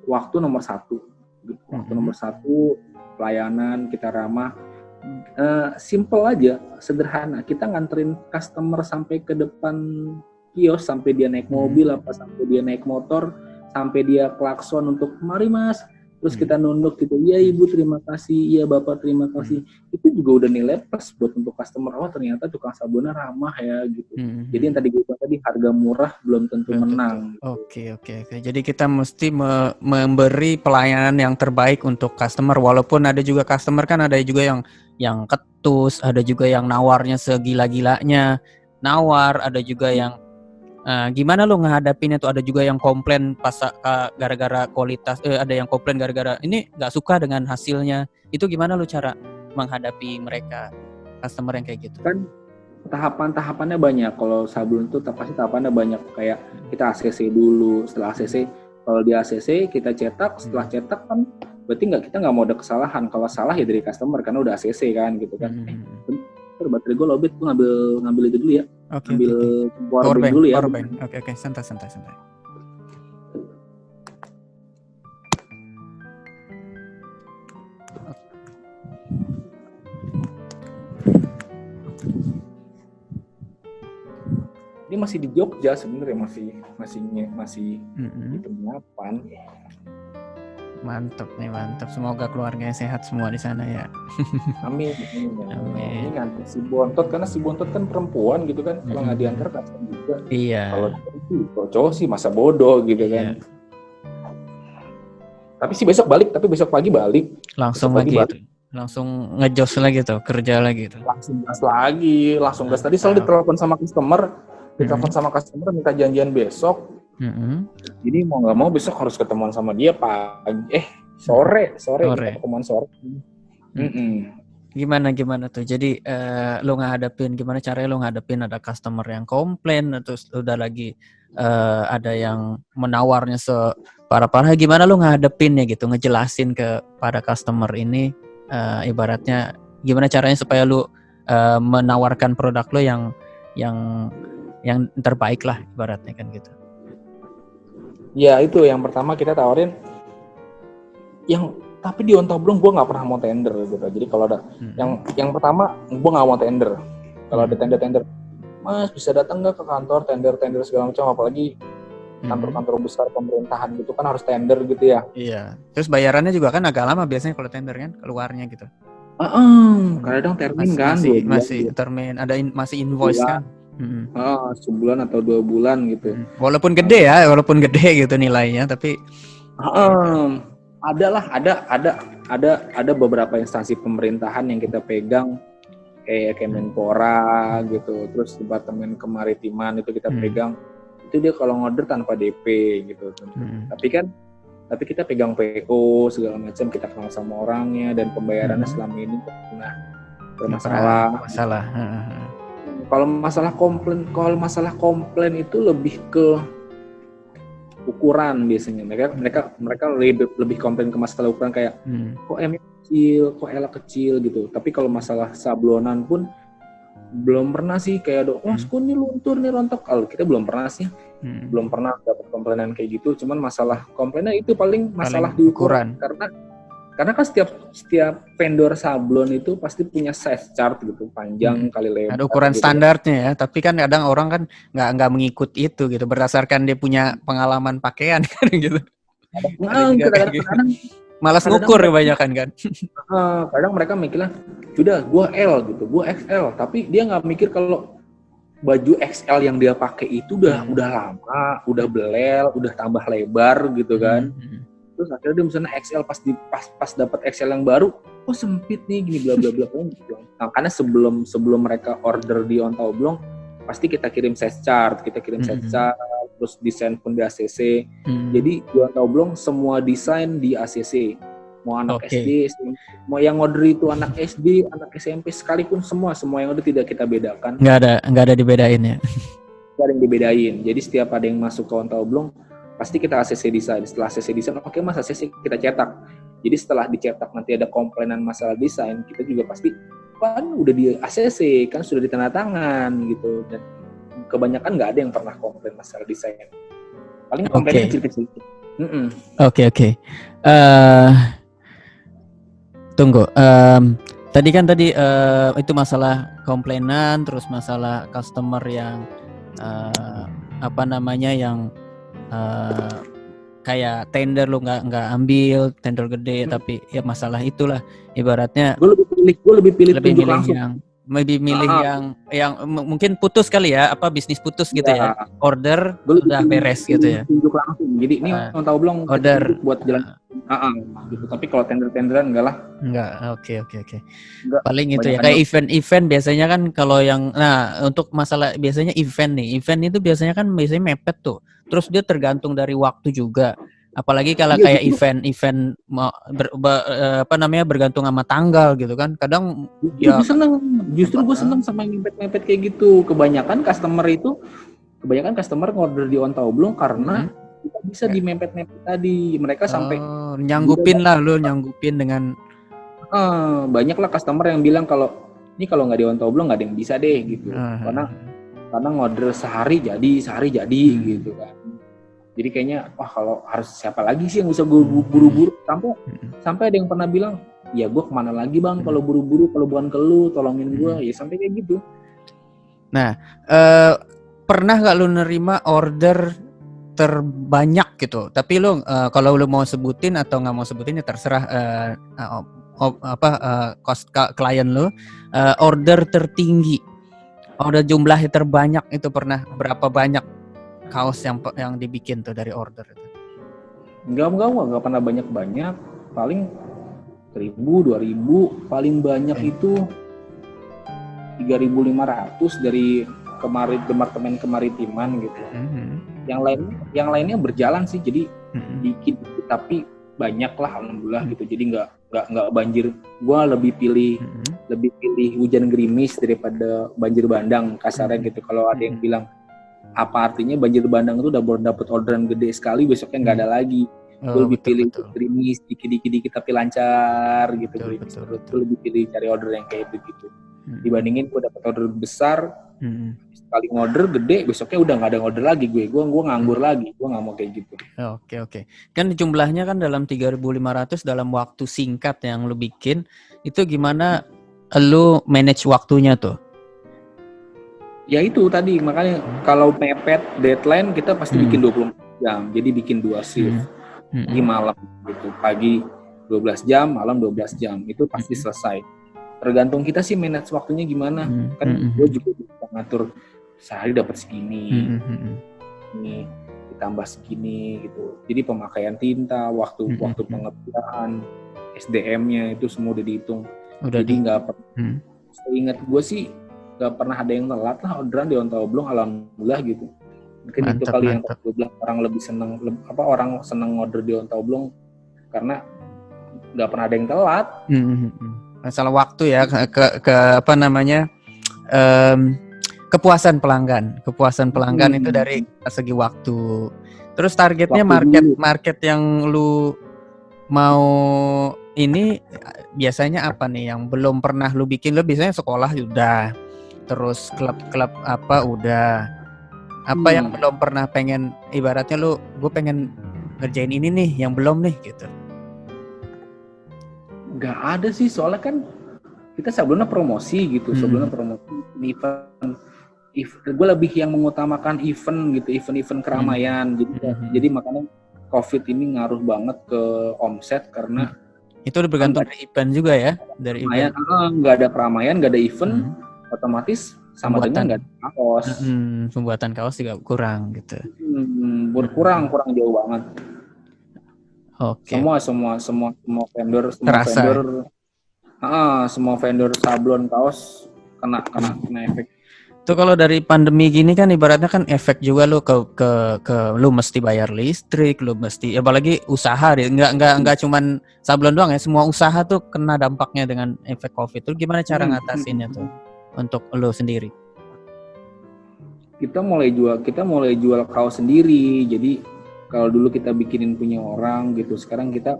waktu nomor satu, pelayanan kita ramah, simple aja, sederhana. Kita nganterin customer sampai ke depan kios, sampai dia naik mobil apa sampai dia naik motor, sampai dia klakson untuk mari mas, terus kita nunduk gitu, iya ibu terima kasih, iya bapak terima kasih. Itu juga udah nilai plus buat untuk customer, oh ternyata tukang sabunnya ramah ya gitu. Jadi yang tadi gue bilang tadi, harga murah belum tentu menang. Oke. Jadi kita mesti memberi pelayanan yang terbaik untuk customer, walaupun ada juga customer kan ada juga yang ketus, ada juga yang nawarnya segila-gilanya nawar, ada juga yang gimana lo ngehadapinnya tuh, ada juga yang komplain pas gara-gara kualitas, ada yang komplain gara-gara ini nggak suka dengan hasilnya. Itu gimana lo cara menghadapi mereka, customer yang kayak gitu? Kan tahapannya banyak. Kalau sablon tuh pasti tahapannya banyak. Kayak kita ACC dulu, setelah ACC, kalau di ACC kita cetak, setelah cetak kan berarti kita nggak mau ada kesalahan. Kalau salah ya dari customer karena udah ACC kan gitu kan. Baterai gue lobet, gue ngambil itu dulu ya. Ambil powerbank dulu ya. Oke, santai. Ini masih di Jogja sebenarnya, masih di Penyapan. Mantap. Semoga keluarganya sehat semua di sana ya. Amin. Ini nganter si Bontot, karena si Bontot kan perempuan gitu kan. Kalau nggak diantar kasihan juga. Iya. Kalau cowok sih masa bodoh gitu kan. Tapi sih besok pagi balik. Langsung lagi itu. Langsung ngejos lagi tuh, kerja lagi tuh. Langsung gas. Tadi selalu ditelepon sama customer. Minta janjian besok. Jadi mau nggak mau besok harus ketemuan sama dia sore kita ketemuan sore. Gimana tuh? Jadi lo gimana caranya lo ngadepin ada customer yang komplain, terus udah lagi ada yang menawarnya separah-parah, gimana lo ngadepinnya gitu, ngejelasin kepada customer ini, ibaratnya gimana caranya supaya lo menawarkan produk lo yang terbaik lah ibaratnya kan gitu. Ya itu yang pertama kita tawarin tapi di on oblong gue nggak pernah mau tender gitu. Jadi kalau ada yang pertama gue nggak mau tender. Kalau ada tender, mas bisa datang nggak ke kantor tender segala macam, apalagi kantor-kantor besar pemerintahan gitu kan harus tender gitu ya. Iya. Terus bayarannya juga kan agak lama biasanya kalau tender kan keluarnya gitu. Kadang termin kan masih termin, ada masih invoice kan. Sebulan atau 2 bulan gitu. Walaupun gede gitu nilainya, tapi ada beberapa instansi pemerintahan yang kita pegang, kayak Kemenpora gitu, terus Departemen Kemaritiman itu kita pegang. Itu dia kalau ngorder tanpa DP gitu. Tapi kita pegang PO segala macam, kita kenal sama orangnya dan pembayarannya selama ini bermasalah. Kalau masalah komplain itu lebih ke ukuran biasanya. Mereka lebih komplain ke masalah ukuran kayak kok M kecil, kok L kecil gitu. Tapi kalau masalah sablonan pun belum pernah sih kayak skun nih luntur nih rontok. Kalau kita belum pernah sih. Belum pernah dapat komplainan kayak gitu. Cuman masalah komplainnya itu paling masalah di ukuran. Karena kan setiap vendor sablon itu pasti punya size chart gitu, panjang kali lebar. Ada ukuran gitu standarnya ya, tapi kan kadang orang kan nggak mengikuti itu gitu, berdasarkan dia punya pengalaman pakaian kan gitu. Kadang Malas ngukur kebanyakan kan. Kadang mereka mikirnya, udah gue L gitu, gue XL, tapi dia nggak mikir kalau baju XL yang dia pakai itu udah lama, udah belel, udah tambah lebar gitu kan. Terus akhirnya dia misalnya XL pas dapat XL yang baru, oh sempit nih gini bla bla bla. Nah, karena sebelum mereka order di Onta Oblong, pasti kita kirim size chart, terus desain pun di ACC. Jadi di Onta Oblong semua desain di ACC. Mau anak SD, mau yang order itu anak SD, anak SMP sekalipun semua yang order tidak kita bedakan. Nggak ada dibedain ya. Nggak ada yang dibedain. Jadi setiap ada yang masuk ke Onta Oblong, pasti kita ACC desain. Setelah ACC desain, oke mas ACC kita cetak. Jadi setelah dicetak nanti ada komplainan masalah desain, kita juga pasti kan udah di ACC, kan sudah ditandatangan gitu. Dan kebanyakan nggak ada yang pernah komplain masalah desain. Paling komplainnya kecil-kecil. Oke. Tunggu, tadi itu masalah komplainan, terus masalah customer yang yang kayak tender lu nggak ambil tender gede, tapi ya masalah itulah ibaratnya. Gue lebih pilih tunjuk langsung. Lebih milih yang mungkin putus kali ya, bisnis putus gitu ya. Order udah beres gitu ya. Tunjuk langsung. Jadi ini Onta Oblong order buat jalan gitu. Tapi kalau tender-tenderan enggak lah. Enggak. Oke. Paling itu ya kayak event biasanya kan kalau yang untuk masalah biasanya event itu biasanya kan mepet tuh. Terus dia tergantung dari waktu juga. Apalagi kalau kayak event bergantung sama tanggal gitu kan. Kadang justru gue seneng sama yang mepet-mepet kayak gitu. Kebanyakan customer ngorder di Onta Oblong karena kita bisa di mepet-mepet tadi. Mereka sampai nyanggupin dengan banyak lah customer yang bilang kalau nggak di Onta Oblong nggak ada yang bisa deh gitu. Karena ngorder sehari jadi gitu kan. Jadi kayaknya kalau harus siapa lagi sih yang bisa buru-buru sampai ada yang pernah bilang, ya gue kemana lagi bang kalau buru-buru, kalau bukan ke lu tolongin gue, ya sampai kayak gitu. Nah, pernah nggak lu nerima order terbanyak gitu? Tapi lu kalau lu mau sebutin atau nggak mau sebutin ya terserah. Klien lu order tertinggi, order jumlahnya terbanyak itu pernah berapa banyak? Kaos yang dibikin tuh dari order itu? Enggak pernah banyak-banyak, paling 1.000, 2.000, paling banyak itu 3.500 dari departemen kemaritiman gitu. Yang lainnya berjalan sih, jadi dikit tapi banyak lah alhamdulillah gitu. Jadi nggak banjir. Gua lebih pilih hujan gerimis daripada banjir bandang kasarnya gitu. Kalau ada yang bilang apa artinya banjir bandang itu udah baru dapat orderan gede sekali, besoknya nggak ada lagi. Gue lebih pilih gerimis dikit tapi lancar gitu. Gue lebih pilih cari order yang kayak begitu dibandingin gue dapat order besar sekali order gede, besoknya udah nggak ada order lagi. Gue nganggur lagi. Gue nggak mau kayak gitu. Oke. Kan jumlahnya kan dalam 3.500 dalam waktu singkat yang lu bikin itu, gimana lu manage waktunya tuh? Ya itu tadi, makanya kalau mepet deadline kita pasti bikin 24 jam. Jadi bikin 2 shift. Pagi malam gitu. Pagi 12 jam, malam 12 jam. Itu pasti selesai. Tergantung kita sih manage waktunya gimana. Kan gue juga bisa ngatur sehari dapat segini. Ini ditambah segini gitu. Jadi pemakaian tinta, waktu pengerjaan, SDM-nya itu semua udah dihitung. Jadi enggak seingat gue sih gak pernah ada yang telat lah orderan di Onta Oblong, alhamdulillah gitu. Mungkin itu kali yang gue bilang orang seneng order di Onta Oblong karena gak pernah ada yang telat. Masalah waktu ya, kepuasan pelanggan itu dari segi waktu. Terus targetnya market yang lu mau ini biasanya apa nih yang belum pernah lu bikin? Lu biasanya sekolah udah, terus klub apa udah, apa yang belum pernah pengen, ibaratnya gue pengen ngerjain ini nih yang belum nih gitu? Gak ada sih, soalnya kan kita sebelumnya promosi gitu, sebelumnya promosi event. Gue lebih yang mengutamakan event gitu, event keramaian. Jadi makanya COVID ini ngaruh banget ke omset karena itu udah bergantung dari event juga ya, dari event. Nggak ada keramaian, nggak ada event, otomatis sama dengan nggak ada kaos. Pembuatan kaos juga kurang gitu. Berkurang jauh banget. Oke. Semua vendor sablon kaos kena efek. Itu kalau dari pandemi gini kan ibaratnya kan efek juga lo ke lu mesti bayar listrik, lu mesti apalagi usaha deh. Enggak cuman sablon doang ya, semua usaha tuh kena dampaknya dengan efek Covid. Itu gimana cara ngatasinnya tuh untuk lu sendiri? Kita mulai jual kaos sendiri. Jadi kalau dulu kita bikinin punya orang gitu, sekarang kita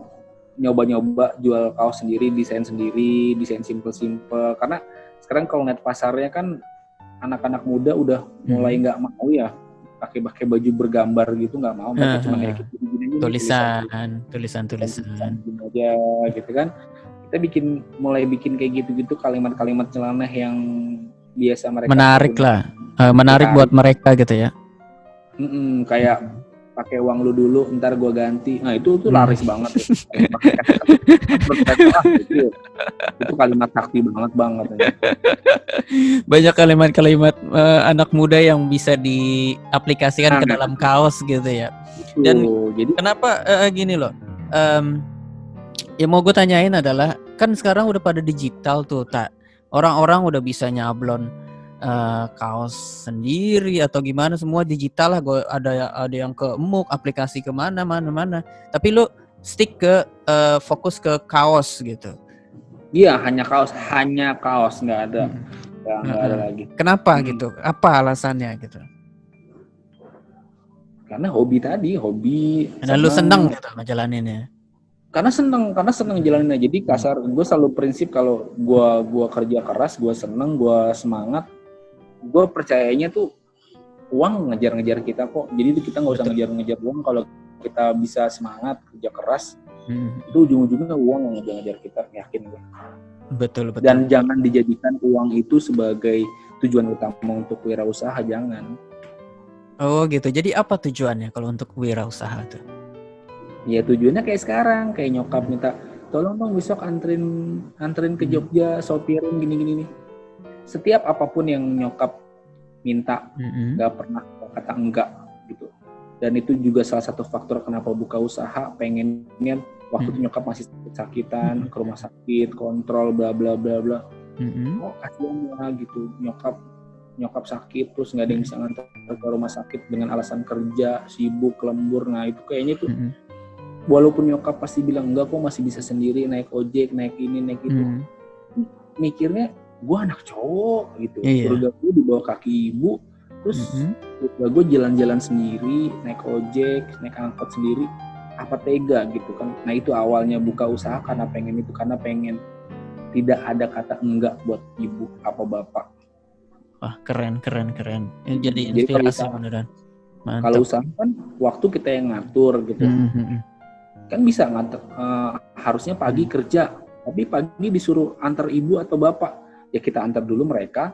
nyoba jual kaos sendiri, desain simple. Karena sekarang kalau net pasarnya kan anak-anak muda udah mulai nggak mau ya pakai baju bergambar gitu, nggak mau, mereka cuma kayak gitu, tulisan aja gitu kan. Kita mulai bikin kayak gitu kalimat-kalimat nyeleneh yang biasa mereka menarik lah, menarik buat mereka gitu ya. Kayak pakai uang lu dulu, ntar gua ganti. Nah itu laris banget. Itu kalimat sakti banget. Banyak kalimat-kalimat anak muda yang bisa diaplikasikan ke dalam kaos gitu ya. Dan jadi kenapa gini loh? Yang mau gue tanyain adalah kan sekarang udah pada digital tuh, tak? Orang-orang udah bisa nyablon kaos sendiri atau gimana, semua digital lah. Ada yang ke MOOC, aplikasi kemana. Tapi lu stick ke fokus ke kaos gitu. Iya, hanya kaos, nggak ada lagi. Kenapa gitu? Apa alasannya gitu? Karena hobi. Karena lu seneng gitu ngejalaninnya. Karena seneng jalaninnya. Jadi kasar, gue selalu prinsip kalau gue kerja keras, gue seneng, gue semangat, gue percayanya tuh uang ngejar kita kok. Jadi kita nggak usah ngejar uang kalau kita bisa semangat kerja keras. Itu ujung-ujungnya uang yang ngejar kita, yakin gue. Betul. Dan jangan dijadikan uang itu sebagai tujuan utama untuk wirausaha, jangan. Oh gitu. Jadi apa tujuannya kalau untuk wirausaha tuh? Ya tujuannya kayak sekarang, kayak nyokap minta, tolong dong besok anterin ke Jogja, sopirin gini. Setiap apapun yang nyokap minta, nggak pernah kata enggak gitu. Dan itu juga salah satu faktor kenapa buka usaha, pengennya waktu itu nyokap masih sakitan, ke rumah sakit, kontrol, bla bla bla bla. Oh kasihan ya gitu, nyokap sakit terus nggak ada yang bisa ngantar ke rumah sakit dengan alasan kerja, sibuk, lembur. Nah itu kayaknya tuh, walaupun nyokap pasti bilang enggak kok masih bisa sendiri, naik ojek, naik ini, naik itu. Mikirnya gue anak cowok gitu, keluarga gue di bawah kaki ibu, terus keluarga gue jalan-jalan sendiri, naik ojek, naik angkot sendiri, apa tega gitu kan. Nah itu awalnya buka usaha karena pengen tidak ada kata enggak buat ibu apa bapak. Wah keren. Jadi inspirasi beneran. Kalau usaha kan waktu kita yang ngatur gitu. Kan bisa nganter, harusnya pagi kerja, tapi pagi disuruh antar ibu atau bapak, ya kita antar dulu mereka,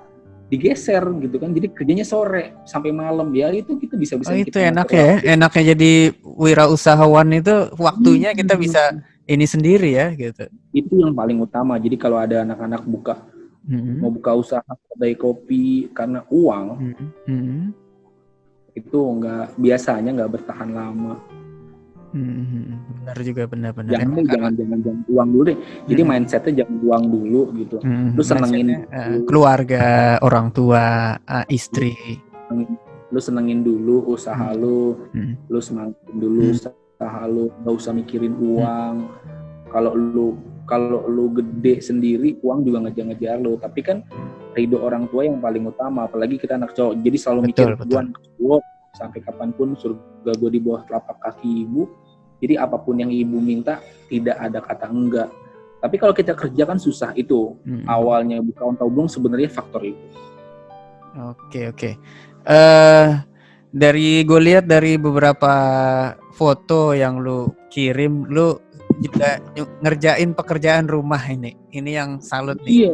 digeser gitu kan, jadi kerjanya sore sampai malam, ya itu kita bisa itu enak ya, enaknya jadi wirausahawan itu waktunya kita bisa ini sendiri ya gitu. Itu yang paling utama. Jadi kalau ada anak-anak mau buka usaha kedai kopi karena uang, itu biasanya nggak bertahan lama. Benar juga, benar. Jangan uang dulu deh. Jadi mindsetnya jangan uang dulu gitu. Lu senengin keluarga, orang tua, istri. Lu senengin dulu usaha lu semangatin dulu usaha lu, nggak usah mikirin uang. Kalau lu gede sendiri, uang juga ngejar lu. Tapi kan ridho orang tua yang paling utama, apalagi kita anak cowok. Jadi selalu mikir gua anak cowok, sampai kapanpun surga gue di bawah telapak kaki ibu. Jadi apapun yang ibu minta, tidak ada kata enggak. Tapi kalau kita kerja kan susah itu. Awalnya buka onta-oblong sebenarnya faktor itu. Oke. Dari gue lihat dari beberapa foto yang lu kirim, lu juga ngerjain pekerjaan rumah ini. Ini yang salut nih. Iya.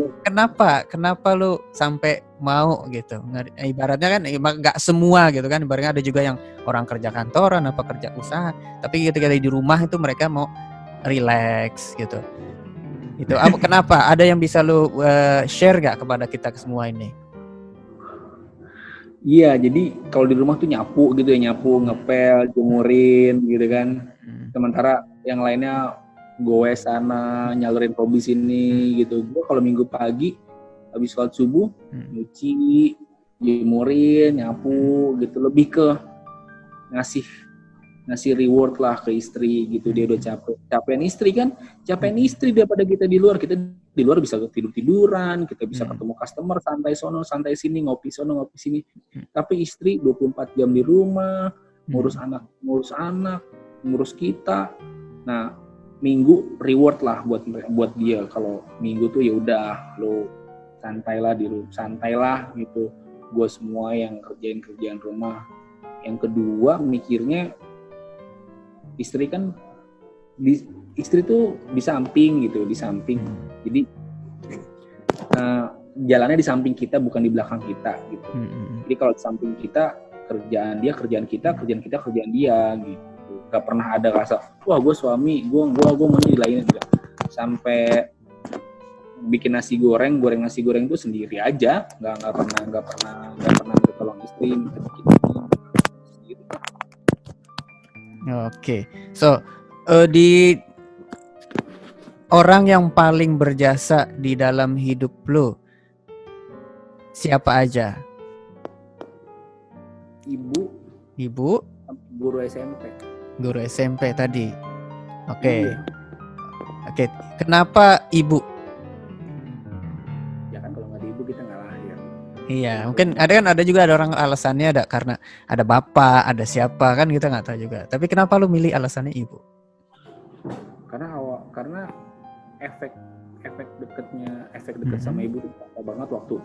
Kenapa lu sampai mau gitu? Ibaratnya kan nggak semua gitu kan. Ibaratnya ada juga yang orang kerja kantoran apa kerja usaha. Tapi ketika di rumah itu mereka mau relax gitu. Itu kenapa? Ada yang bisa lu share gak kepada kita semua ini? Iya, jadi kalau di rumah tuh nyapu gitu ya, ngepel, jemurin gitu kan. Sementara yang lainnya gue sana, nyalurin hobi sini gitu. Gue kalau minggu pagi habis sholat subuh, nyuci, jemurin, nyapu gitu. Lebih ke ngasih reward lah ke istri gitu. Dia udah capean istri kan, capean istri daripada kita di luar. Kita di luar bisa tiduran, kita bisa ketemu customer, santai sono, santai sini, ngopi sono, ngopi sini. Tapi istri 24 jam di rumah, ngurus anak, ngurus kita. Nah, minggu reward lah buat dia. Kalau minggu tuh ya udah lo santailah gitu. Gue semua yang kerjaan rumah. Yang kedua mikirnya istri tuh di samping. Jadi jalannya di samping kita, bukan di belakang kita gitu. Jadi kalau di samping kita kerjaan kita kerjaan dia gitu. Gak pernah ada rasa wah gue suami gue mau dilainin enggak. Sampai bikin nasi goreng itu sendiri aja, nggak pernah tolong istri gitu. Oke. So di orang yang paling berjasa di dalam hidup lo siapa aja? Ibu? Guru SMP tadi. Oke. Iya. Oke. Kenapa ibu? Ya kan kalau nggak ada ibu kita nggak lahir. Iya, mungkin ada juga orang alasannya ada karena ada bapak, ada siapa kan kita nggak tahu juga. Tapi kenapa lu milih alasannya ibu? Karena efek deket sama ibu itu terasa banget waktu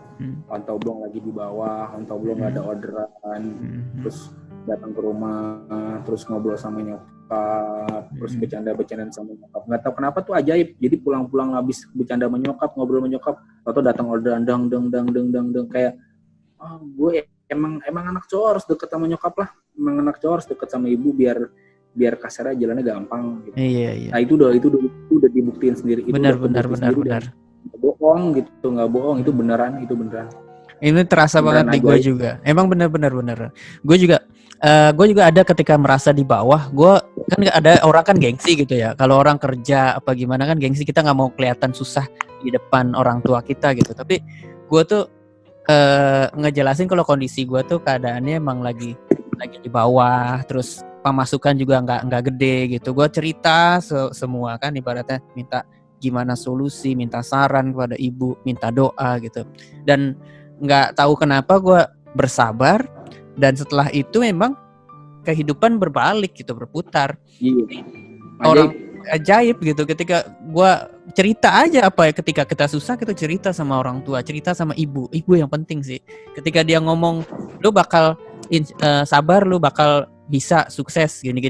pantau blong lagi di bawah, pantau blong nggak ada orderan, terus datang ke rumah, terus ngobrol sama nyokap, terus bercanda-bercandaan sama nyokap. Nggak tahu kenapa tuh ajaib. Jadi pulang-pulang habis bercanda sama nyokap, ngobrol sama nyokap, atau datang orderan dang kayak gue emang anak cowok harus deket sama nyokap lah, emang anak cowok harus deket sama ibu biar kasarnya jalannya gampang gitu. Iya. Nah itu udah dibuktiin sendiri. Benar. Nggak bohong, itu beneran. Ini terasa banget di gue juga. Emang benar. Gue juga ada ketika merasa di bawah. Gue kan ada orang kan gengsi gitu ya. Kalau orang kerja apa gimana kan gengsi, kita nggak mau kelihatan susah di depan orang tua kita gitu. Tapi gue tuh ngejelasin kalau kondisi gue tuh keadaannya emang lagi di bawah, terus pemasukan juga nggak gede gitu. Gue cerita semua kan, ibaratnya minta gimana solusi, minta saran kepada ibu, minta doa gitu. Dan nggak tahu kenapa gue bersabar, dan setelah itu memang kehidupan berbalik gitu, berputar. Iya. Orang ajaib gitu, ketika gue cerita aja apa ya, ketika kita susah kita cerita sama orang tua, cerita sama ibu yang penting sih. Ketika dia ngomong lu bakal sabar, lu bakal bisa sukses gini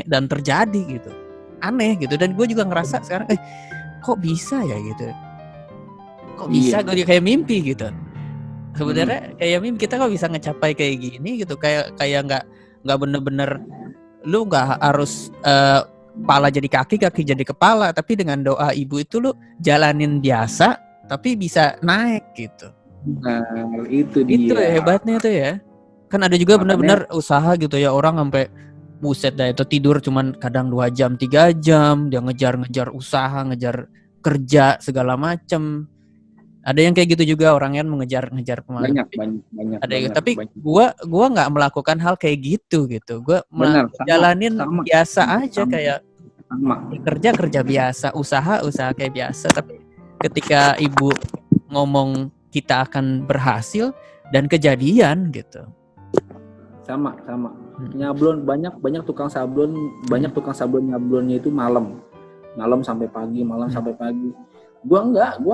dan terjadi gitu, aneh gitu. Dan gue juga ngerasa sekarang kok bisa ya gitu, kok bisa gue kayak mimpi gitu sebenarnya. Kayak mimpi, kita kok bisa ngecapai kayak gini gitu, kayak nggak bener-bener lu nggak harus kepala jadi kaki jadi kepala, tapi dengan doa ibu itu lu jalanin biasa tapi bisa naik gitu. Nah itu hebatnya tuh ya. Kan ada juga benar-benar usaha gitu ya, orang sampai buset dah itu tidur cuman kadang 2 jam 3 jam, dia ngejar usaha, ngejar kerja segala macem. Ada yang kayak gitu juga, orang yang mengejar kemana. Banyak. Ada yang, tapi gua nggak melakukan hal kayak gitu. Gua jalanin biasa aja, kayak kerja biasa, usaha kayak biasa. Tapi ketika ibu ngomong kita akan berhasil dan kejadian gitu. Sama. Nyablon banyak tukang sablon nyablonnya itu malam sampai pagi. Gua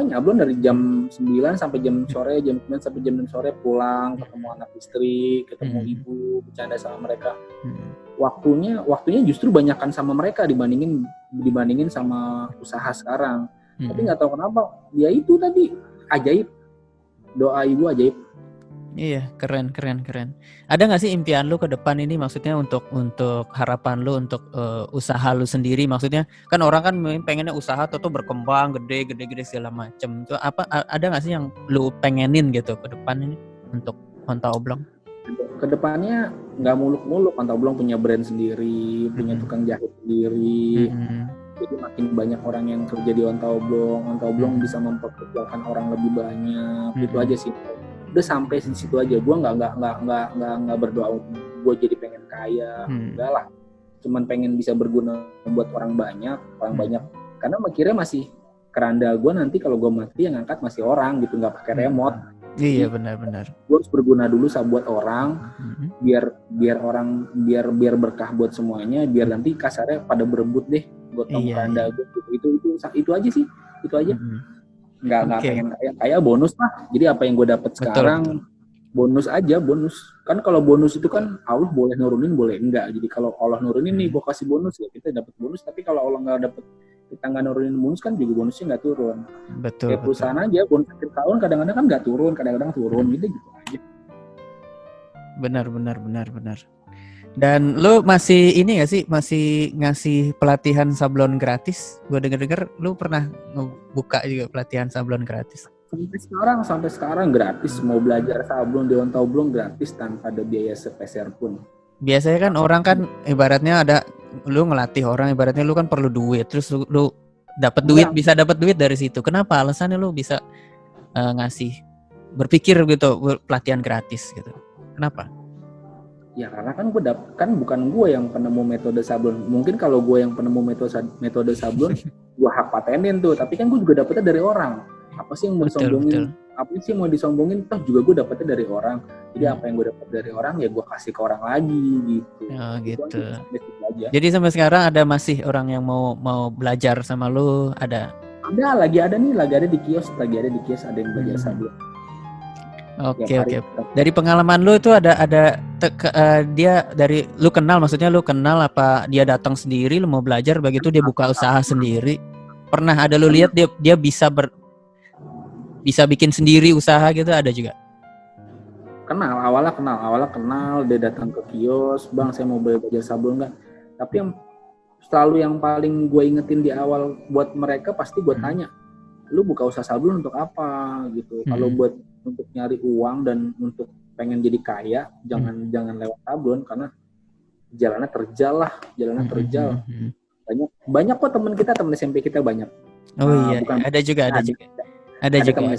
nyablon dari jam 9 sampai jam sore, jam 9 sampai jam 6 sore pulang, ketemu anak istri, ketemu ibu, bercanda sama mereka. Waktunya justru banyakkan sama mereka dibandingin sama usaha sekarang. Tapi nggak tahu kenapa, ya itu tadi ajaib, doa ibu ajaib. Iya, keren. Ada nggak sih impian lu ke depan ini, maksudnya untuk harapan lu untuk usaha lu sendiri, maksudnya kan orang kan pengennya usaha tuh berkembang gede segala macem. Tuh apa ada nggak sih yang lu pengenin gitu ke depan ini untuk Onta Oblong? Kedepannya nggak muluk-muluk, Onta Oblong punya brand sendiri, punya tukang jahit sendiri. Jadi makin banyak orang yang kerja di Onta Oblong bisa mempekerjakan orang lebih banyak. Itu aja sih. Udah sampai di situ aja. Gue nggak berdoa gue jadi pengen kaya, enggak lah. Cuman pengen bisa berguna buat orang banyak. Karena mikirnya masih keranda gue nanti kalau gue mati yang ngangkat masih orang gitu, nggak pakai remote. Iya benar. Gue harus berguna dulu buat orang, biar berkah buat semuanya, biar nanti kasarnya pada berebut deh gotong keranda gue. Itu aja sih, itu aja. Nggak pengen kaya bonus lah. Jadi apa yang gue dapat sekarang bonus aja, bonus. Kan kalau bonus itu kan Allah boleh nurunin boleh enggak. Jadi kalau Allah nurunin nih gue kasih bonus ya kita dapat bonus. Tapi kalau Allah nggak dapet, kita nggak nurunin bonus kan juga bonusnya nggak turun. Betul. Kayak perusahaan aja bonus akhir tahun kadang-kadang kan nggak turun, kadang-kadang turun gitu aja. Benar. Dan lu masih ini nggak sih, masih ngasih pelatihan sablon gratis? Gue denger lu pernah ngebuka juga pelatihan sablon gratis. Sampai sekarang gratis. Mau belajar sablon di Onta Oblong gratis tanpa ada biaya sepeser pun. Biasanya kan orang kan ibaratnya lu ngelatih orang, ibaratnya lu kan perlu duit, terus lu dapat duit, bisa dapat duit dari situ. Kenapa alasannya lu bisa berpikir gitu pelatihan gratis gitu? Kenapa? Ya karena kan bukan gue yang penemu metode sablon. Mungkin kalau gue yang penemu metode sablon, gue hak patenin tuh. Tapi kan gue juga dapetnya dari orang. Apa sih yang mau disombongin? Apa sih yang mau disombongin? Toh juga gue dapetnya dari orang. Jadi apa yang gue dapet dari orang ya gue kasih ke orang lagi gitu. Oh gitu. Jadi sampai sekarang ada masih orang yang mau belajar sama lu? Ada lagi ada di kios ada yang belajar sablon. Oke. Dari pengalaman lu itu ada dia dari lu kenal, maksudnya lu kenal apa dia datang sendiri lu mau belajar begitu dia buka usaha sendiri? Pernah ada lu lihat dia bisa bikin sendiri usaha gitu, ada juga? Awalnya kenal dia datang ke kios, "Bang, saya mau belajar sablon enggak?" Tapi yang paling gue ingetin di awal buat mereka pasti gue tanya, "Lu buka usaha sablon untuk apa?" gitu. Kalau buat untuk nyari uang dan untuk pengen jadi kaya, jangan lewat sablon karena jalannya terjal. Banyak kok teman SMP kita banyak. Oh iya, ada juga. Ada teman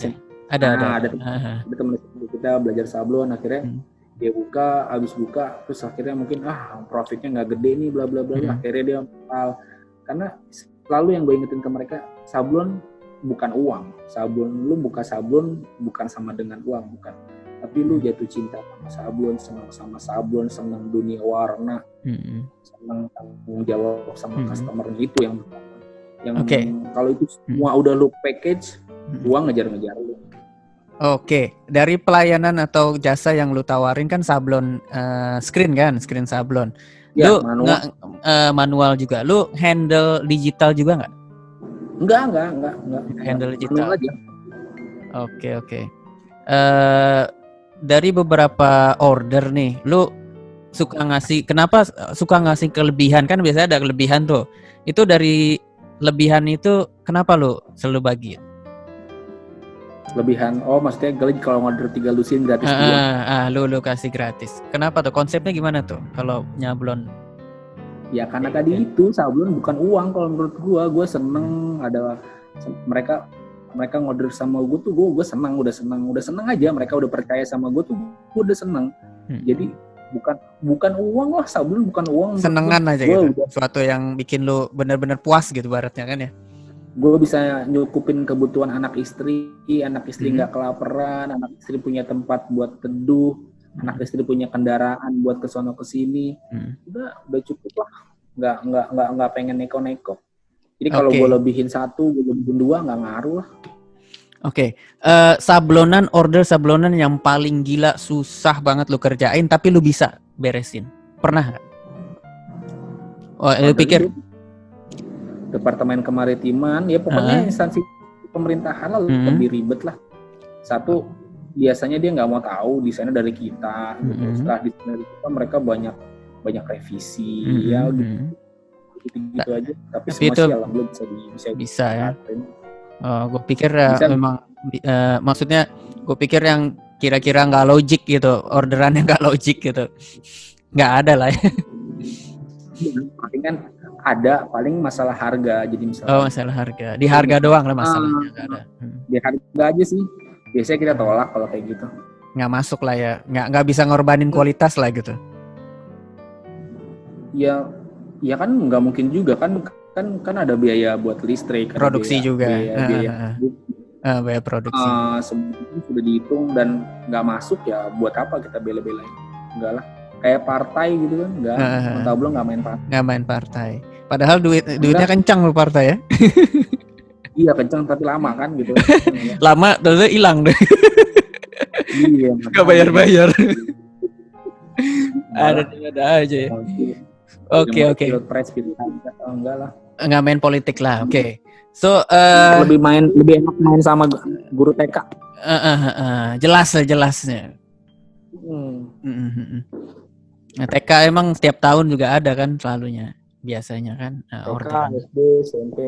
SMP kita belajar sablon, akhirnya dia habis buka terus akhirnya mungkin profitnya nggak gede nih bla bla bla, akhirnya dia mental. Karena selalu yang gue ingetin ke mereka, sablon bukan uang. Lu buka sablon bukan sama dengan uang, bukan. Tapi lu jatuh cinta sama sablon, senang sama sablon, senang dunia warna, senang tanggung jawab sama customer, itu yang kalau itu semua udah lu package, uang ngejar-ngejar lu. Oke, dari pelayanan atau jasa yang lu tawarin kan sablon screen sablon. Ya, lu manual juga. Lu handle digital juga nggak? Enggak. Handle digital aja. Oke. Dari beberapa order nih, lu kenapa suka ngasih kelebihan? Kan biasanya ada kelebihan tuh. Itu dari lebihan itu kenapa lu selalu bagi? Lebihan, maksudnya kalau order 3 lusin gratis 2. Lu kasih gratis. Kenapa tuh? Konsepnya gimana tuh kalau nyablon? Ya karena tadi itu sablon bukan uang kalau menurut gue seneng ada mereka ngorder sama gue tuh gue udah seneng aja, mereka udah percaya sama gue tuh gue udah seneng. Jadi bukan uang lah, sablon bukan uang. Senengan aja gitu. Suatu yang bikin lu benar-benar puas gitu baratnya kan ya. Gue bisa nyukupin kebutuhan anak istri nggak kelaparan, anak istri punya tempat buat teduh, anak istri punya kendaraan buat kesono kesini, udah cukup lah, nggak pengen neko-neko. Jadi kalau gue lebihin 1, gue lebihin 2 nggak ngaruh lah. Oke. Order sablonan yang paling gila susah banget lu kerjain tapi lu bisa beresin. Pernah nggak? Lu pikir Departemen Kemaritiman, ya pokoknya instansi pemerintahan lah lebih ribet lah. Satu, biasanya dia nggak mau tahu desainnya dari kita. Gitu. Setelah desain dari kita, mereka banyak revisi, ya gitu aja. Tapi semua sih alhamdulillah bisa ya. Gue pikir memang maksudnya gue pikir yang kira-kira nggak logik gitu, orderan yang nggak logik gitu, nggak ada lah. Paling kan ada paling masalah harga, jadi misalnya. Masalah harga, di harga doang lah masalahnya, nggak ada. Di harga aja sih, biasanya kita tolak kalau kayak gitu. Nggak masuk lah ya, nggak bisa ngorbanin kualitas lah gitu. Ya kan nggak mungkin juga kan ada biaya buat listrik, produksi juga, biaya produksi. Sebenarnya sudah dihitung dan nggak masuk, ya buat apa kita bela-belain? Enggak lah, kayak partai gitu kan, nggak belum nggak main partai. Padahal duitnya kencang loh partai ya. Iya kencang tapi lama kan gitu. Lama terus hilang deh. Iya. Nggak bayar. Ada aja ya. Oke. Enggak lah. Nggak main politik lah. Oke. So lebih enak main sama guru TK. Jelasnya. Nah, TK emang setiap tahun juga ada kan selalunya biasanya kan. TK, SD, SMP,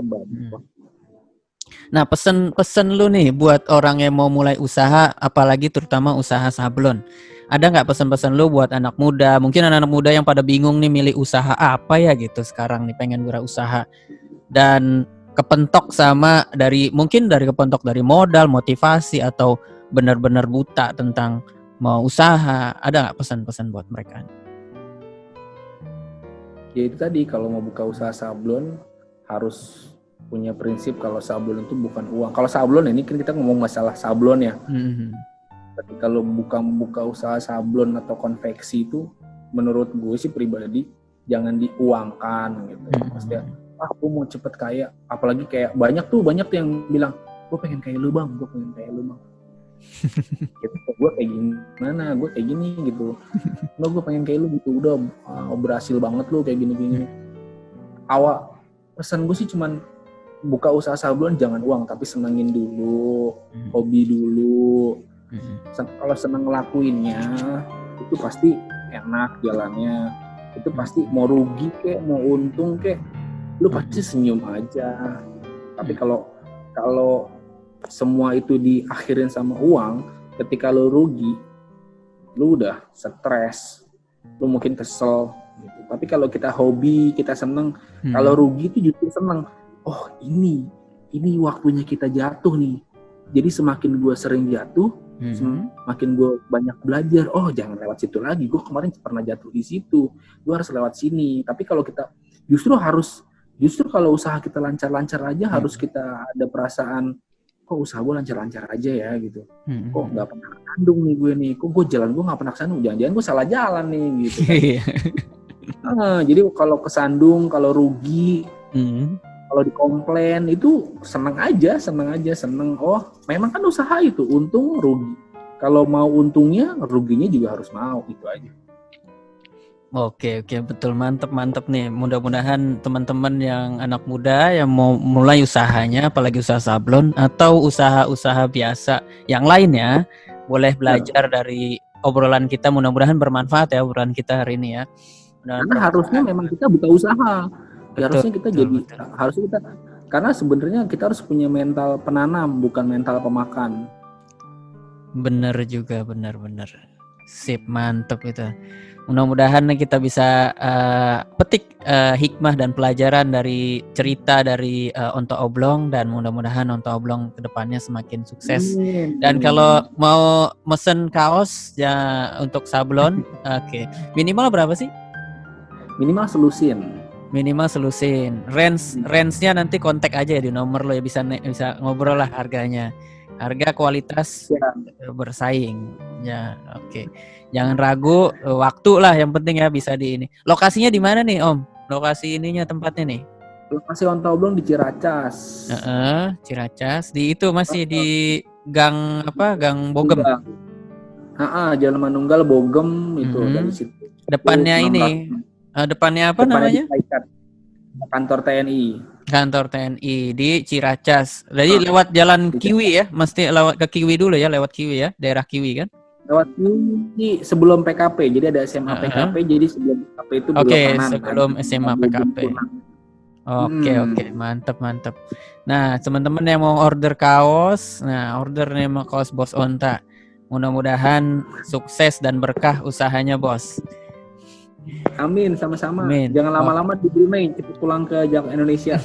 Nah, pesen lu nih buat orang yang mau mulai usaha, apalagi terutama usaha sablon. Ada nggak pesan-pesan lu buat anak muda? Mungkin anak-anak muda yang pada bingung nih milih usaha apa ya gitu sekarang nih, pengen berusaha dan kepentok dari kepentok dari modal, motivasi atau benar-benar buta tentang mau usaha. Ada nggak pesan-pesan buat mereka? Ya itu tadi, kalau mau buka usaha sablon harus punya prinsip kalau sablon itu bukan uang. Kalau sablon ini kan kita ngomong masalah sablon ya. Ketika lo buka usaha sablon atau konveksi itu, menurut gue sih pribadi jangan diuangkan gitu. Maksudnya, gue mau cepet kaya. Apalagi kayak banyak tuh yang bilang, gue pengen kayak lu bang. Gitu, gue kayak gimana? Gue kayak gini gitu. Gue pengen kayak lu gitu. Udah berhasil banget lu kayak gini. Pesan gue sih cuman buka usaha sablon jangan uang, tapi senengin dulu, hobi dulu. Kalau seneng ngelakuinnya itu pasti enak jalannya. Itu pasti mau rugi kek, mau untung kek, lu pasti senyum aja. Tapi kalau semua itu diakhirin sama uang, ketika lu rugi, lu udah stres, lu mungkin kesel gitu. Tapi kalau kita hobi, kita seneng, kalau rugi itu justru seneng. Oh ini waktunya kita jatuh nih. Jadi semakin gue sering jatuh, semakin gue banyak belajar. Oh jangan lewat situ lagi. Gue kemarin pernah jatuh di situ. Gue harus lewat sini. Tapi kalau kita justru kalau usaha kita lancar-lancar aja, harus kita ada perasaan, kok usaha gue lancar-lancar aja ya gitu. Kok nggak pernah kesandung nih gue nih. Kok gue jalan gue nggak pernah kesandung. Jangan-jangan gue salah jalan nih gitu. Jadi kalau kesandung, kalau rugi, kalau dikomplain itu seneng aja. Oh, memang kan usaha itu untung rugi. Kalau mau untungnya, ruginya juga harus mau, itu aja. Oke, betul, mantep nih. Mudah-mudahan teman-teman yang anak muda yang mau mulai usahanya, apalagi usaha sablon atau usaha-usaha biasa yang lainnya, boleh belajar dari obrolan kita. Mudah-mudahan bermanfaat ya obrolan kita hari ini ya. Karena harusnya memang kita buka usaha. Harusnya kita karena sebenarnya kita harus punya mental penanam, bukan mental pemakan. Bener juga, bener. Sip, mantep itu. Mudah-mudahan kita bisa petik hikmah dan pelajaran dari cerita dari Onto Oblong, dan mudah-mudahan Onto Oblong kedepannya semakin sukses. Dan kalau mau mesen kaos ya untuk sablon, minimal berapa sih? Minimal selusin. Range-nya nanti kontak aja ya di nomor lo ya, bisa ngobrol lah harganya. Harga kualitas bersaing. Ya, oke. Jangan ragu, waktu lah yang penting ya bisa di ini. Lokasinya di mana nih, Om? Lokasi ininya tempatnya nih. Lokasi Onta Oblong di Ciracas. Ciracas. Di itu masih di Gang apa? Gang Bogem. Jalan Manunggal Bogem itu dari situ. Depannya ini. Depannya apa namanya? Kantor TNI. Kantor TNI di Ciracas. Jadi lewat Jalan Kiwi ya, mesti lewat ke Kiwi dulu ya, lewat Kiwi ya, daerah Kiwi kan? Lewat Kiwi sebelum PKP. Jadi ada SMA PKP, jadi sebelum PKP itu sebelum SMA PKP. Oke, mantap. Nah, teman-teman yang mau order kaos, order nih sama kaos Bos Onta. Mudah-mudahan sukses dan berkah usahanya, Bos. Amin, sama-sama. Amin. Jangan lama-lama di Brunei, cepat pulang ke Indonesia.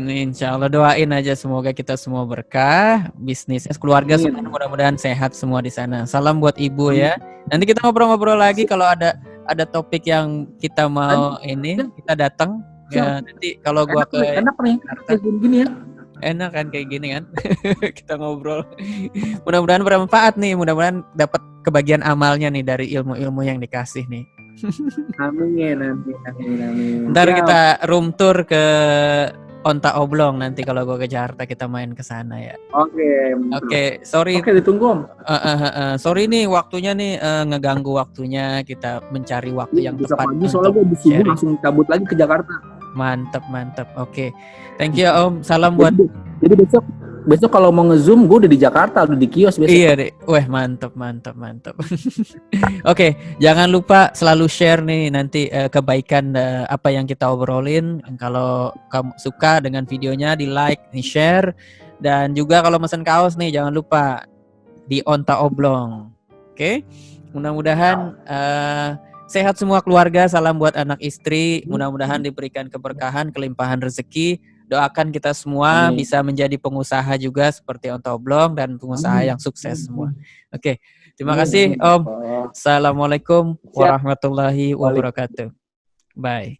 Insya Allah, doain aja semoga kita semua berkah, bisnisnya, keluarga semua mudah-mudahan sehat semua di sana. Salam buat ibu ya. Nanti kita ngobrol-ngobrol lagi kalau ada topik yang kita mau kita datang. Ya, nanti kalau gua enak nih kayak gini ya. Enak kan kayak gini kan. Kita ngobrol. Mudah-mudahan bermanfaat nih, mudah-mudahan dapat kebagian amalnya nih dari ilmu-ilmu yang dikasih nih. Amin. Ntar kita room tour ke Onta Oblong nanti kalau gua ke Jakarta kita main ke sana ya. Oke, sorry. Oke, ditunggu Om. Sorry nih waktunya nih ngeganggu waktunya, kita mencari waktu yang tepat. Soalnya gue bisa langsung cabut lagi ke Jakarta. Mantap. Oke. Thank you Om. Salam buat. Jadi besok kalau mau nge-zoom gue udah di Jakarta, udah di kios besok. Iya deh. Wah, mantap. Oke, jangan lupa selalu share nih nanti kebaikan apa yang kita obrolin. Kalau kamu suka dengan videonya, di like, di share, dan juga kalau mesen kaos nih jangan lupa di Onta Oblong. Oke. Mudah-mudahan sehat semua keluarga, salam buat anak istri, mudah-mudahan diberikan keberkahan, kelimpahan rezeki. Doakan kita semua bisa menjadi pengusaha juga seperti Onta Oblong dan pengusaha yang sukses semua. Oke, terima kasih Om. Assalamualaikum warahmatullahi wabarakatuh. Bye.